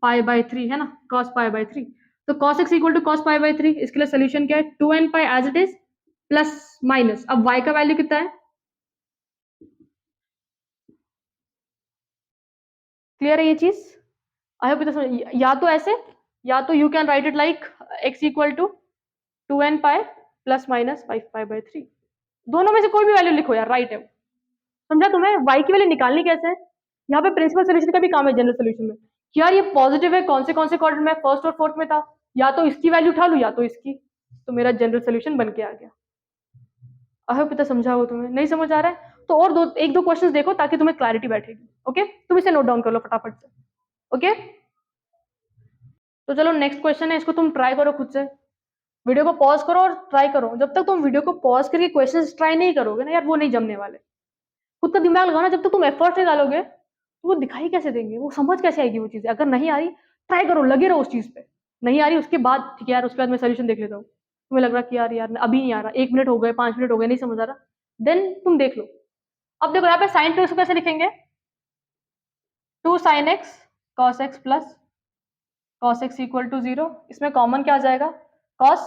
π/3, है ना? cos π/3, तो cos x = cos π/3, इसके लिए सोल्यूशन क्या है? 2n π as it is plus minus, अब y का वैल्यू कितना है? क्लियर है ये चीज? आई होप इतना, या तो ऐसे, या तो you can write it like x = 2n π plus minus 5 π/3, दोनों में से कोई भी वैल्यू लिखो यार, राइट है। समझा तुम्हें? y की वैल्यू निकालनी कैसे है? यहाँ पे प्रिंसिपल सोल्यूशन का भी काम है जनरल सोल्यूशन में, कि यार ये पॉजिटिव है, कौन से क्वाड्रेंट में? फर्स्ट और फोर्थ में था, या तो इसकी वैल्यू उठा लूं या तो इसकी, तो मेरा जनरल सोल्यूशन बन के आ गया। आई होप इतना समझा हो तुम्हें? नहीं समझ आ रहा है तो और एक दो क्वेश्चंस देखो ताकि तुम्हें क्लैरिटी बैठेगी, ओके? तुम इसे नोट डाउन कर लो फटाफट से, ओके? तो चलो नेक्स्ट क्वेश्चन है, इसको तुम ट्राई करो खुद से, वीडियो को पॉज करो और ट्राई करो। जब तक तुम वीडियो को पॉज करके क्वेश्चंस ट्राई नहीं करोगे ना यार, वो नहीं जमने वाले। खुद का दिमाग लगाओ ना, जब तक तुम एफर्ट नहीं डालोगे तो वो दिखाई कैसे देंगे, वो समझ कैसे आएगी वो चीज़? अगर नहीं आ रही, ट्राई करो, लगे रहो उस चीज़ पे। नहीं आ रही उसके बाद ठीक है यार, उसके बाद मैं सोल्यूशन देख लेता हूँ, तुम्हें लग रहा कि यार यार अभी नहीं आ रहा, 1 मिनट हो गए, 5 मिनट हो गए, नहीं समझ आ रहा, देन तुम देख लो। अब देखो यहाँ पे साइन टू, इसको कैसे लिखेंगे? 2 sin x cos x plus cos x = 0, इसमें कॉमन क्या आ जाएगा? cos,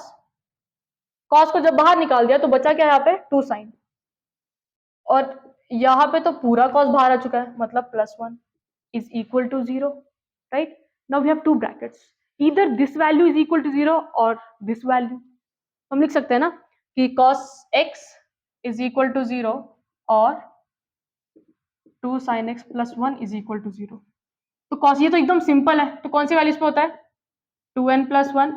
cos को जब बाहर निकाल दिया तो बचा क्या यहाँ पे? 2 sin, और यहाँ पे तो पूरा cos बाहर आ चुका है, मतलब +1 is equal to 0, right? Now we have two brackets, either this value is equal to 0 और this value। हम लिख सकते हैं ना कि cos x is equal to 0 और 2 sin x + 1 is equal to 0। तो cos, ये तो एकदम सिंपल है, तो कौन सी वैल्यूज पे होता है? 2n plus 1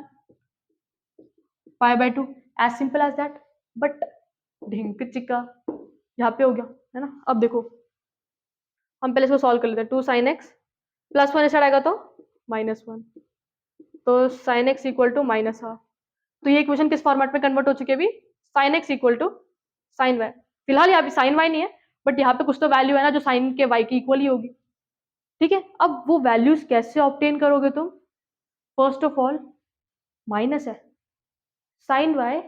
pi by 2, as simple as that. But ढिंक चिक्का यहाँ पे हो गया है ना. अब देखो हम पहले इसको सॉल्व कर लेते हैं. 2 sin x प्लस 1 ऐसा आएगा तो -1, तो sin x इक्वल टू -1/2. तो ये इक्वेशन किस फॉर्मेट में कन्वर्ट हो चुकी है अभी? sin x इक्वल टू sin y. फिलहाल यहाँ पे sin y नहीं है, बट यहाँ पे कुछ तो वैल्यू है ना जो sin के y की इक्वल ही होगी. ठीक है, अब वो वैल्यूज कैसे ऑब्टेन करोगे तुम? फर्स्ट ऑफ ऑल माइनस है, sin y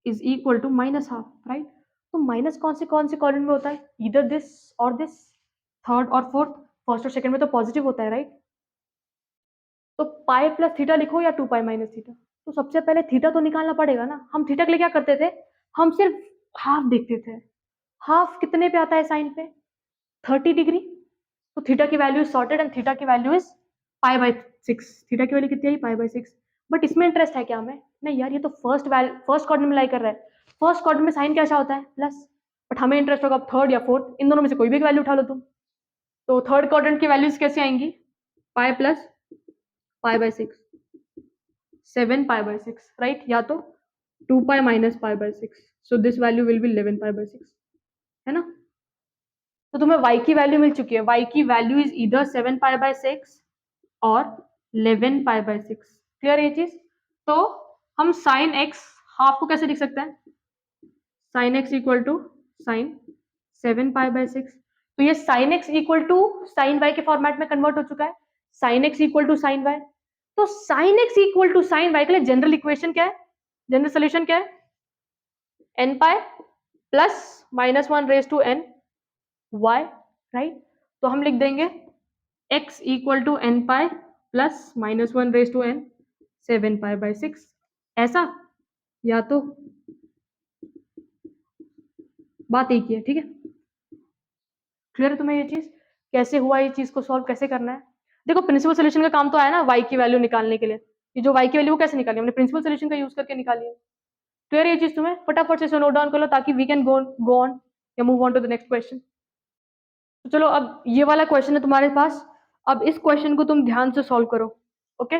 is equal to -1/2, right. तो माइनस कौन से क्वाड्रेंट में होता है? इधर दिस और दिस, थर्ड और फोर्थ. फर्स्ट और सेकंड में तो पॉजिटिव होता है, राइट. तो पाई प्लस थीटा लिखो या 2 पाई माइनस थीटा. तो सबसे पहले थीटा तो निकालना पड़ेगा ना. हम थीटा के लिए क्या करते थे? हम सिर्फ हाफ देखते थे. हाफ कितने पे आता है साइन पे? 30 डिग्री. तो थीटा की value is sorted and theta की value is pi by 6. Theta की वैल्यू कितनी आई? Pi by 6. बट इसमें इंटरेस्ट है क्या हमें? नहीं यार, ये तो फर्स्ट क्वाड्रेंट में लाई कर रहा है. फर्स्ट क्वाड्रेंट में साइन कैसा होता है? प्लस. बट हमें इंटरेस्ट होगा थर्ड या फोर्थ. इन दोनों में से कोई भी वैल्यू उठा लो तुम. तो थर्ड क्वाड्रेंट की वैल्यूज कैसे आएंगी? पाई plus pi by 6, 7 pi by 6, right. या तो 2 pi minus pi by 6. So this value will be 11 pi by 6, है ना. तो तुम्हें y की वैल्यू मिल चुकी है. y की वैल्यू इज इधर 7 पाई बाई 6 और 11 पाई बाई 6. क्लियर ये चीज? तो हम साइन x हाफ को कैसे लिख सकते हैं? Sine x equal to sine 7 pi by 6. तो ये sine x equal to sine y के फॉर्मेट में कन्वर्ट हो चुका है. Sine x equal to sine y. तो sine x equal to sine y के लिए जनरल इक्वेशन क्या है? जनरल सोल्यूशन क्या है? n pi plus -1 raise to n y, right. तो हम लिख देंगे x equal to n pi plus -1 raise to n 7 pi by 6. ऐसा, या तो बात एक ही है. ठीक है, क्लियर है तुम्हें ये चीज? कैसे हुआ ये चीज को सॉल्व कैसे करना है? देखो प्रिंसिपल सोल्यूशन का काम तो आया ना y की वैल्यू निकालने के लिए. ये जो y की वैल्यू कैसे निकाली? हमने प्रिंसिपल सोल्यूशन का यूज करके निकाली है. क्लियर ये चीज तुम्हें? फटाफट से नोट डाउन कर लो ताकि वी कैन गो ऑन या move on to the next question. तो चलो, अब ये वाला क्वेश्चन है तुम्हारे पास. अब इस क्वेश्चन को तुम ध्यान से सॉल्व करो. ओके,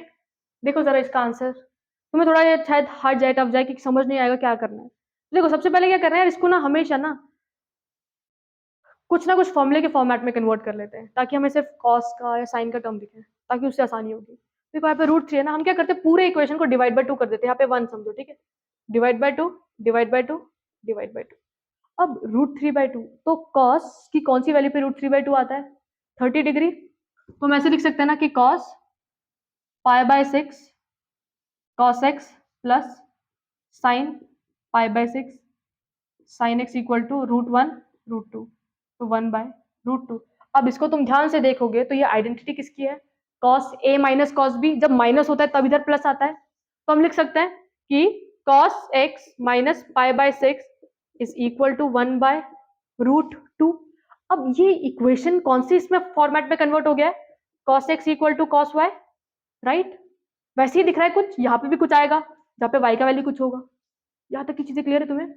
देखो जरा इसका आंसर. तुम्हें थोड़ा ये शायद हार्ड जाए, टफ जाए कि समझ नहीं आएगा क्या करना है. देखो सबसे पहले क्या करना है, इसको ना हमेशा ना कुछ फॉर्मूले के फॉर्मेट में कन्वर्ट कर लेते हैं ताकि हमें सिर्फ कॉस का या साइन का टर्म दिखे, ताकि उससे आसानी होगी. देखो यहाँ पे √3 है ना, हम क्या करते हैं पूरे इक्वेशन को डिवाइड बाय 2 कर देते हैं. यहाँ पे 1 समझो, ठीक है. Divide by 2, divide by 2, divide by 2. अब √3/2, तो कॉस की कौन सी वैल्यू पे √3/2 आता है? 30 डिग्री. तो हम ऐसे लिख सकते हैं ना कि cos pi by 6 cos x plus sine pi by 6 sine x equal to √1 √2, तो 1/√2. अब इसको तुम ध्यान से देखोगे तो ये आइडेंटिटी किसकी है? Cos A minus cos B. जब माइनस होता है तब इधर प्लस आता है. तो हम लिख सकते हैं कि cos x minus pi by 6 is equal to 1/√2. अब ये इक्वेशन कौन सी इसमें फॉर्मेट में कन्वर्ट हो गया है? Cos x equal to cos y, right. वैसे ही दिख रहा है कुछ, यहाँ पे भी कुछ आएगा जहाँ पे y का वैल्यू कुछ होगा. यहाँ तक की चीजें क्लियर है तुम्हें?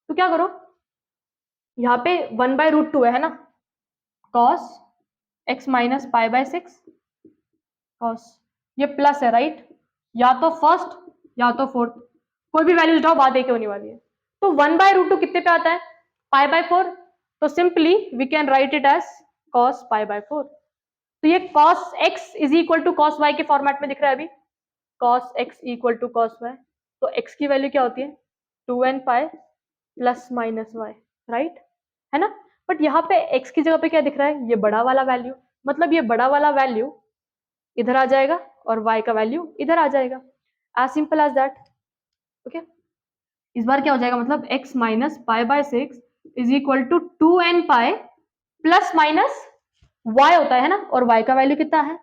तो क्या करो, यहाँ पे 1/√2 है ना, cos x माइनस पाई बाय 6 cos, ये प्लस है, राइट. या तो फर्स्ट या तो फोर्थ, कोई भी वैल्यूज डालो, बात एक ही होने वाली है. तो 1/√2 कितने पे आता है? Pi by 4. तो simply we can write it as cos pi by 4. तो ये cos x is equal to cos y के फॉर्मेट में दिख रहा है अभी. cos x equal to cos y. तो x की वैल्यू क्या होती है? 2n pi plus minus y, right, है ना. बट यहाँ पे x की जगह पे क्या दिख रहा है? ये बड़ा वाला वैल्यू. मतलब ये बड़ा वाला वैल्यू इधर आ जाएगा और y का वैल्यू इधर आ जाएगा. As simple as that. Okay, इस बार क्या हो जाएगा? मतलब x माइनस pi by 6 is equal to 2n pi plus minus y होता है ना, और y का वैल्यू कितना है?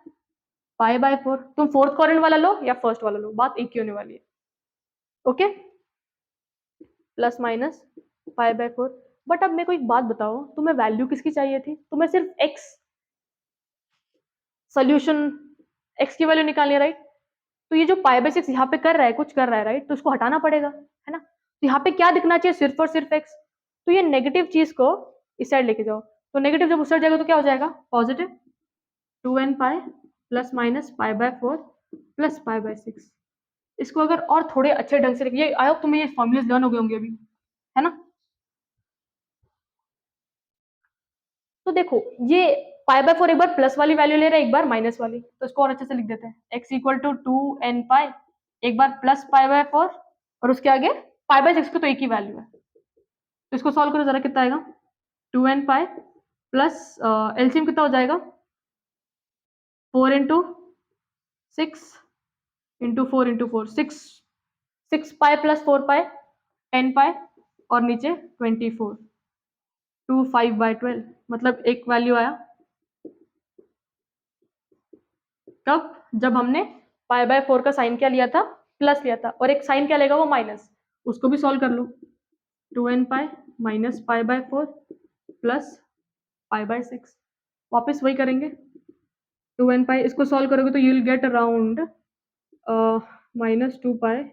Pi by 4. तुम फोर्थ क्वाड्रेंट वाला लो या फर्स्ट वाला लो, बात एक ही होने वाली है. Okay, plus minus pi by 4. But अब मेरे को एक बात बताओ, तुम्हें वैल्यू किसकी चाहिए थी? तुम्हें सिर्फ x सोल्यूशन x की वैल्यू निकालनी है, राइट. तो ये जो पाई बाय 6 यहाँ पे कर रहा है, कुछ कर रहा है, राइट, तो इसको हटाना पड़ेगा, है ना. तो यहाँ पे क्या दिखना चाहिए? सिर्फ और सिर्फ x. तो ये नेगेटिव चीज को इस साइड लेके जाओ. तो नेगेटिव जब उस साइड जाएगा तो क्या हो जाएगा? Positive 2n pi plus minus pi by 4 plus pi by 6। इसको अगर और थोड़े अच्छे ढंग से लिखिए, आई होप तुम्हें ये फॉर्मूलेस लर्न हो गए होंगे अभी, है ना। तो देखो ये पाई बाय 4 एक बार प्लस वाली वैल्यू ले रहा है, एक बार माइनस वाली, तो इसको और अच्छे से लिख देते हैं। x इक्वल टू 2n पाई, एक बार प्लस पाई बाय 4 और उसके आगे पाई बाय 6 की तो एक ही वैल्यू है, तो इसको सॉल्व करो जरा, कितना आएगा 2n पाई प्लस एलसीएम कितना हो जाएगा 4 into 6 into 4 into 4, 6 pi plus 4 पाई n पाई और नीचे 24, 2 5 बाय 12, मतलब एक वैल्यू आया कब, जब हमने पाई बाय 4 का साइन क्या लिया था, प्लस लिया था, और एक साइन क्या लेगा वो माइनस, उसको भी सॉल्व कर लो। 2n pi minus pi by 4 plus pi by 6, वापस वही करेंगे 2n पाई, इसको सॉल्व करोगे तो you will get around -2 pi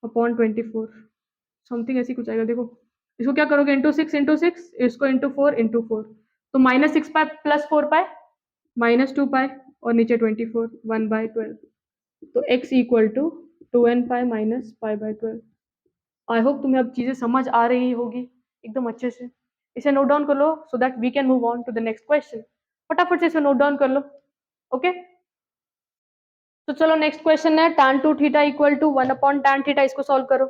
upon 24, something ऐसी कुछ आएगा। देखो इसको क्या करोगे, इंटू 6, इसको इंटू 4, तो -6 पाई प्लस 4 पाई -2 पाई और नीचे 24, 1/12, तो x equal to 2n pi minus pi by 12। I hope तुम्हें अब चीजें समझ आ रही होगी एकदम अच्छे से। इसे नोट डाउन कर लो so that we can move on to the next question. फटाफट से इसे नोट डाउन कर लो। ओके तो चलो नेक्स्ट क्वेश्चन है tan 2 theta equal to 1 upon tan theta, इसको सॉल्व करो।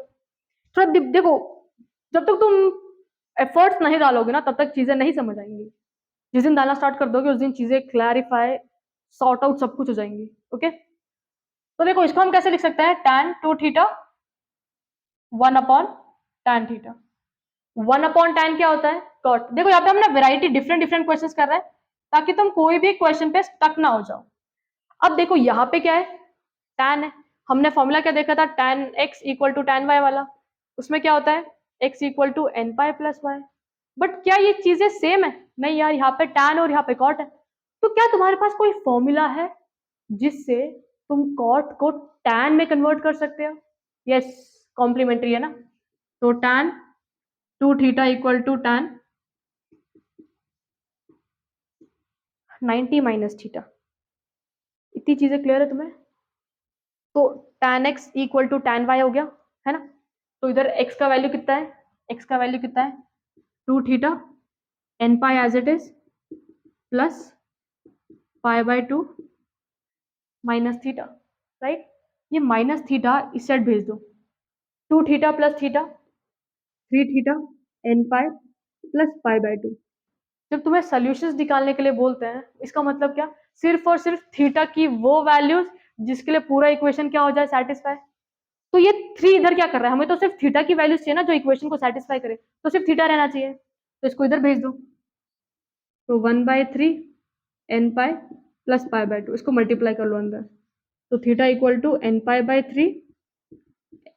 थोड़ा देखो, जब तक तुम एफर्ट्स नहीं डालोगे ना तब तक चीजें नहीं समझ आएंगी। जिस दिन डालना स्टार्ट कर दोगे उस दिन चीजें क्लैरिफाई, सॉर्ट आउट सब कुछ हो जाएंगी। ओके तो देखो इसको हम कैसे लिख सकते हैं, tan 2 theta 1 upon tan theta. 1 upon tan क्या होता है, कॉट। देखो यहाँ पे हम ना वेराइटी डिफरेंट डिफरेंट क्वेश्चंस कर रहे हैं ताकि तुम कोई भी क्वेश्चन पे स्टक ना हो जाओ। अब देखो यहाँ पे क्या है, tan है, हमने फॉर्मूला क्या देखा था, tan x equal to tan y वाला, उसमें क्या होता है x equal to n pi plus y. But क्या ये चीजें सेम है, नहीं यार, यहाँ पे tan और यहाँ पे cot है। तो क्या तुम्हारे पास कोई फॉर्मूला है जिससे तुम cot को tan में कन्वर्ट कर सकते हो? यस, कॉम्प्लीमेंट्री है ना, तो tan 2 theta equal to tan 90 minus theta. इतनी चीजें क्लियर है तुम्हें? तो tan x equal to tan y हो गया, है ना। तो इधर x का वैल्यू कितना है, x का वैल्यू कितना है 2 theta n pi as it is plus pi by 2 minus theta, right. ये माइनस थीटा इस साइड भेज दो, 2 theta plus theta 3 theta n pi plus pi by 2। जब तुम्हें सॉल्यूशंस निकालने के लिए बोलते हैं इसका मतलब क्या, सिर्फ और सिर्फ थीटा की वो वैल्यूज जिसके लिए पूरा इक्वेशन क्या हो जाए, सेटिस्फाई। तो ये 3 इधर क्या कर रहा है, हमें तो सिर्फ थीटा की वैल्यूज चाहिए ना जो इक्वेशन को सेटिस्फाई करे, तो सिर्फ थीटा रहना चाहिए, तो इसको इधर भेज दो। तो 1/3 n pi plus pi by 2, इसको मल्टीप्लाई कर लो अंदर, तो theta equal to n pi by 3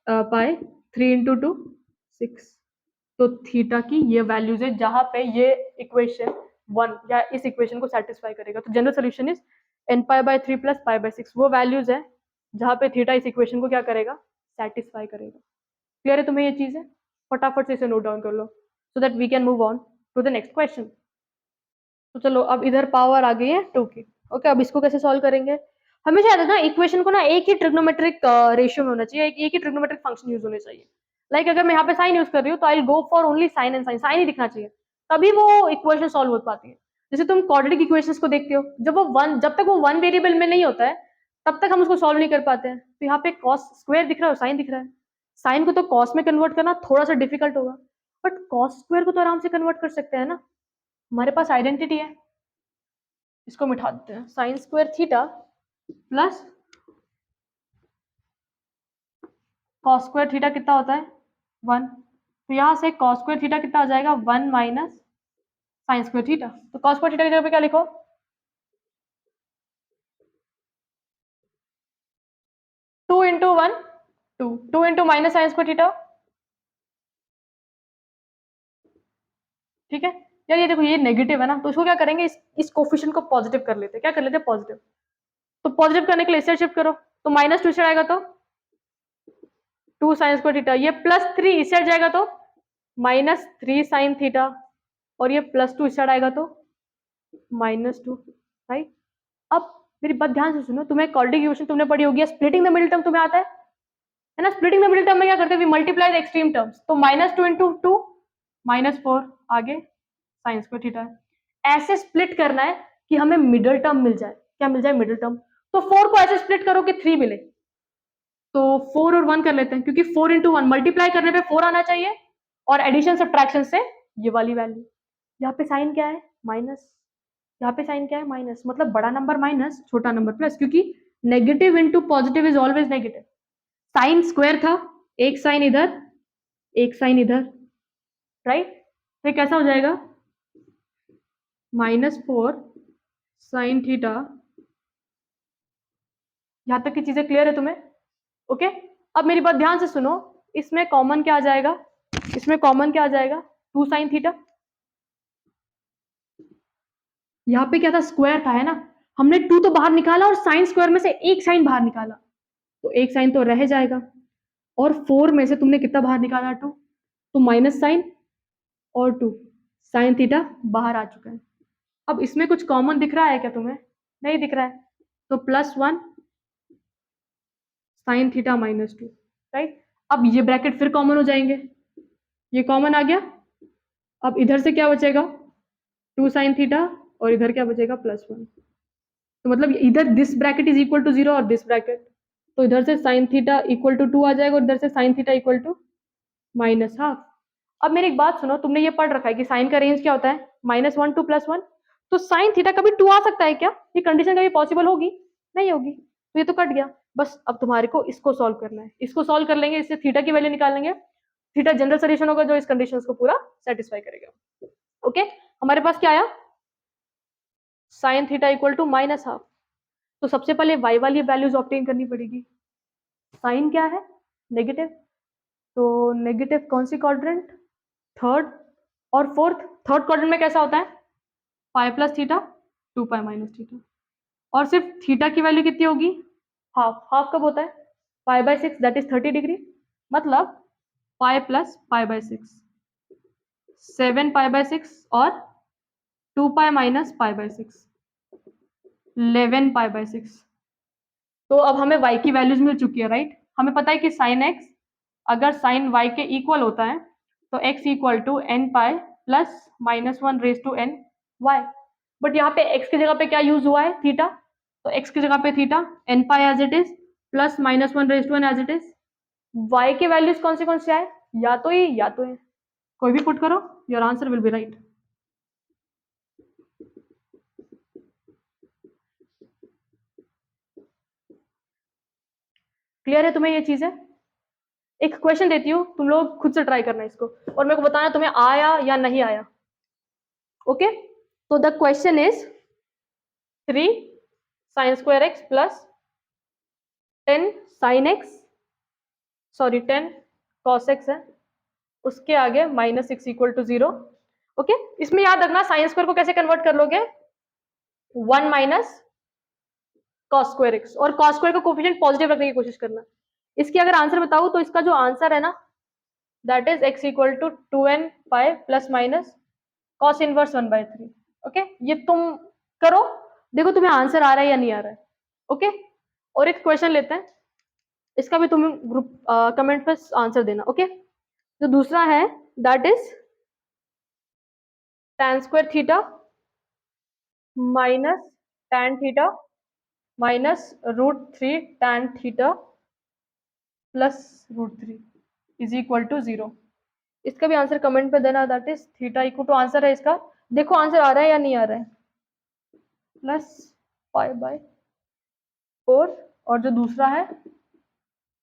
pi 3 into 2 6। तो थीटा की ये वैल्यूज है जहां पे ये इक्वेशन 1 या इस इक्वेशन को सेटिस्फाई करेगा। तो general solution is n pi by 3 plus pi by 6, वो वैल्यूज है जहां पे थीटा इस इक्वेशन को क्या करेगा, सेटिस्फाई करेगा। क्लियर है तुम्हें ये चीज है? फटाफट से इसे नोट डाउन कर लो so that we can move on to the next question. तो चलो अब इधर पावर आ गई है 2 की। ओके अब इसको कैसे सॉल्व करेंगे, हमेशा याद रखना इक्वेशन को ना एक ही ट्रिग्नोमेट्रिक रेशियो में होना चाहिए, एक ही ट्रिग्नोमेट्रिक फंक्शन यूज होने चाहिए। लाइक अगर मैं यहाँ पे साइन यूज कर रही हूँ तो I go for only sine and sine, sine ही दिखना चाहिए, तभी वो इक्वेशन सॉल्व हो पाती है। जैसे तुम क्वाड्रेटिक इक्वेशंस को देखते हो, जब तक वो वन वेरिएबल में नहीं होता है तब तक हम उसको सॉल्व नहीं कर पाते हैं। तो यहाँ पे कॉस स्क्वायर दिख रहा है, साइन दिख रहा है, साइन को तो कॉस में कन्वर्ट करना थोड़ा सा डिफिकल्ट होगा, बट कॉस स्क्वायर को तो आराम से कन्वर्ट कर सकते हैं ना, हमारे पास आइडेंटिटी है। इसको मिटा देते हैं, sign square theta plus cos square theta कितना होता है 1, तो यहाँ से कॉस स्क्वायर थीटा कितना आ जाएगा 1 माइनस साइन स्क्वायर थीटा। तो कॉस स्क्वायर थीटा की जगह पे क्या लिखो 2 into 1 2 into minus sign square theta. ठीक है यार, ये देखो ये नेगेटिव है ना, तो इसको क्या करेंगे, इस कोफिशिएंट को पॉजिटिव कर लेते हैं, क्या कर लेते हैं पॉजिटिव। तो पॉजिटिव करने के लिए इसे शिफ्ट करो, तो -2 से आएगा तो 2 साइन स्क्वायर थीटा, ये +3 इस साइड जाएगा तो -3 साइन थीटा, और ये +2 इस साइड आएगा तो -2, राइट। अब मेरी बात ध्यान से सुनो, तुम्हें क्वाड्रेटिक इक्वेशन तुमने पढ़ी होगी, स्प्लिटिंग द मिडिल टर्म तुम्हें आता है ना? स्प्लिटिंग द मिडिल टर्म में क्या करते हैं, we multiply the extreme terms, तो -2 इंटू 2 -4 आगे साइन स्क्वायर थीटा है। ऐसे स्प्लिट करना है कि हमें मिडिल टर्म मिल जाए। क्या मिल जाए? Middle term. तो 4 को ऐसे स्प्लिट करो कि 3 मिले, तो 4 और 1 कर लेते हैं, क्योंकि 4 इंटू 1 मल्टीप्लाई करने पे 4 आना चाहिए, और एडिशन सब्ट्रैक्शन से ये वाली वैल्यू। यहाँ पे साइन क्या है? माइनस। यहाँ पे साइन क्या है? माइनस। मतलब बड़ा नंबर माइनस, छोटा नंबर प्लस, क्योंकि negative into positive is always negative. Sine square था, एक साइन इधर एक साइन इधर, राइट? तो कैसा हो जाएगा? -4 साइन थीटा। यहां तक की चीजें क्लियर है तुम्हें? ओके। अब मेरी बात ध्यान से सुनो, इसमें कॉमन क्या आ जाएगा? इसमें कॉमन क्या आ जाएगा? 2 साइन थीटा। यहाँ पे क्या था? स्क्वायर था, है ना? हमने 2 तो बाहर निकाला और साइन स्क्वायर में से एक साइन बाहर निकाला, तो एक साइन तो रह जाएगा, और 4 में से तुमने कितना बाहर निकाला? 2, तो माइनस साइन और 2 साइन थीटा बाहर आ चुका है। अब इसमें कुछ कॉमन दिख रहा है क्या तुम्हें? नहीं दिख रहा है, तो +1 साइन थीटा -2, राइट? अब ये ब्रैकेट फिर कॉमन हो जाएंगे, ये कॉमन आ गया। अब इधर से क्या बचेगा? 2 साइन थीटा, और इधर क्या बचेगा? +1। तो मतलब इधर this bracket is equal to 0 और दिस ब्रैकेट, तो इधर से साइन थीटा इक्वल टू 2 आ जाएगा, और इधर से साइन थीटा इक्वल टू -12। अब मेरी एक बात सुनो, तुमने ये पढ़ रखा है कि साइन का रेंज क्या होता है? -1 टू +1। तो साइन थीटा कभी 2 आ सकता है क्या? ये कंडीशन कभी पॉसिबल होगी? नहीं होगी, तो ये तो कट गया। बस अब तुम्हारे को इसको सॉल्व करना है, इसको सॉल्व कर लेंगे, इससे थीटा की वैल्यू निकाल लेंगे। थीटा जनरल सोल्यूशन होगा जो इस कंडीशन को पूरा सेटिस्फाई करेगा। ओके, हमारे पास क्या आया? Sine theta equal to -12। तो सबसे पहले y वाली वैल्यूज ऑब्टेन करनी पड़ेगी। साइन क्या है? नेगेटिव, तो नेगेटिव कौन सी क्वाड्रेंट? थर्ड और फोर्थ। थर्ड क्वाड्रेंट में कैसा होता है? Pi plus theta, 2 pi minus theta, और सिर्फ थीटा की वैल्यू कितनी होगी? हाफ। हाफ कब होता है? π/6, दैट इज 30 डिग्री। मतलब पाई प्लस π/6, 7 π/6, और 2 पाई माइनस π/6, 11 π/6। तो अब हमें y की वैल्यूज मिल चुकी है, राइट? हमें पता है कि साइन x अगर साइन y के इक्वल होता है, तो x equal to n pi plus -1 raise to n y। But यहाँ पे x की जगह पे क्या यूज हुआ है? थीटा। तो x की जगह पे theta, n pi as it is, plus -1 raise to n as it is. y के वैल्यूज कौन से आए? या तो ये या तो ये, कोई भी पुट करो, your answer will be right. Clear है तुम्हें ये चीजें? एक क्वेश्चन देती हूँ, तुम लोग खुद से ट्राई करना इसको, और मेरे को बताना तुम्हें आया या नहीं आया। ओके, तो the question is 3 sine square x plus 10 sine x, sorry 10 cos x है, उसके आगे -6 इक्वल टू 0। ओके, इसमें याद रखना साइन स्क्वायर को कैसे कन्वर्ट कर लोगे? 1 माइनस कॉस स्क्वायर एक्स, और कॉस स्क्वायर का कोफिशिएंट पॉजिटिव रखने की कोशिश करना। इसकी अगर आंसर बताऊं तो इसका जो आंसर है ना, that is x equal to 2n pi plus minus cos inverse 1/3। Okay, ये तुम करो, देखो तुम्हें आंसर आ रहा है या नहीं आ रहा है। ओके, और एक क्वेश्चन लेते हैं, इसका भी तुम ग्रुप कमेंट पे आंसर देना। ओके, जो दूसरा है that is tan square theta minus tan theta minus √3 tan theta plus √3 is equal to 0। इसका भी आंसर कमेंट पे देना, that is theta equal to, answer है इसका, देखो आंसर आ रहा है या नहीं आ रहा है, +π/4, और जो दूसरा है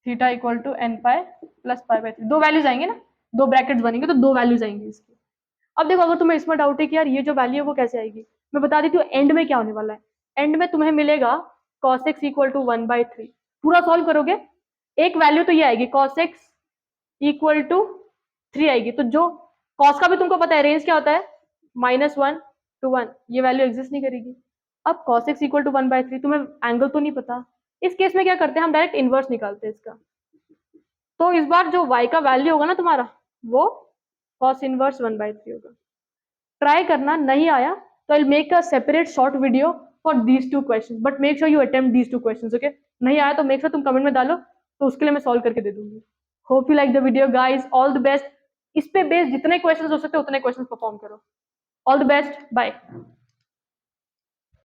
theta equal to n pi plus π/3। दो वैल्यूज आएंगे ना, दो ब्रैकेट्स बनेंगे, तो दो वैल्यूज आएंगी इसकी। अब देखो, अगर तुम्हें इसमें डाउट है कि यार ये जो वैल्यू है वो कैसे आएगी, मैं बता देती हूँ एंड में क्या होने वाला है। एंड में तुम्हें मिलेगा cos x इक्वल टू 1/3। पूरा सॉल्व करोगे, एक वैल्यू तो ये आएगी cos x इक्वल टू 3 आएगी, तो जो cos का भी तुमको पता है रेंज क्या होता है, -1 to 1, ये वैल्यू एग्जिस्ट नहीं करेगी। अब cos x इक्वल टू 1/3, तुम्हें एंगल तो नहीं पता, इस केस में क्या करते हैं हम, डायरेक्ट इनवर्स निकालते हैं इसका। तो इस बार जो y का वैल्यू होगा ना तुम्हारा, वो cos इनवर्स 1/3 होगा। ट्राई करना, नहीं आया तो I make a separate short video for these 2 question, but make sure you attempt these 2 question, okay? नहीं आया तो मेक श्योर तुम कमेंट में डालो, तो उसके लिए मैं सॉल्व करके दे दूंगी। Hope you like the video guys, all the best. इस पे बेस्ड जितने क्वेश्चन हो सकते हैं उतने क्वेश्चन परफॉर्म करो। All the best, bye.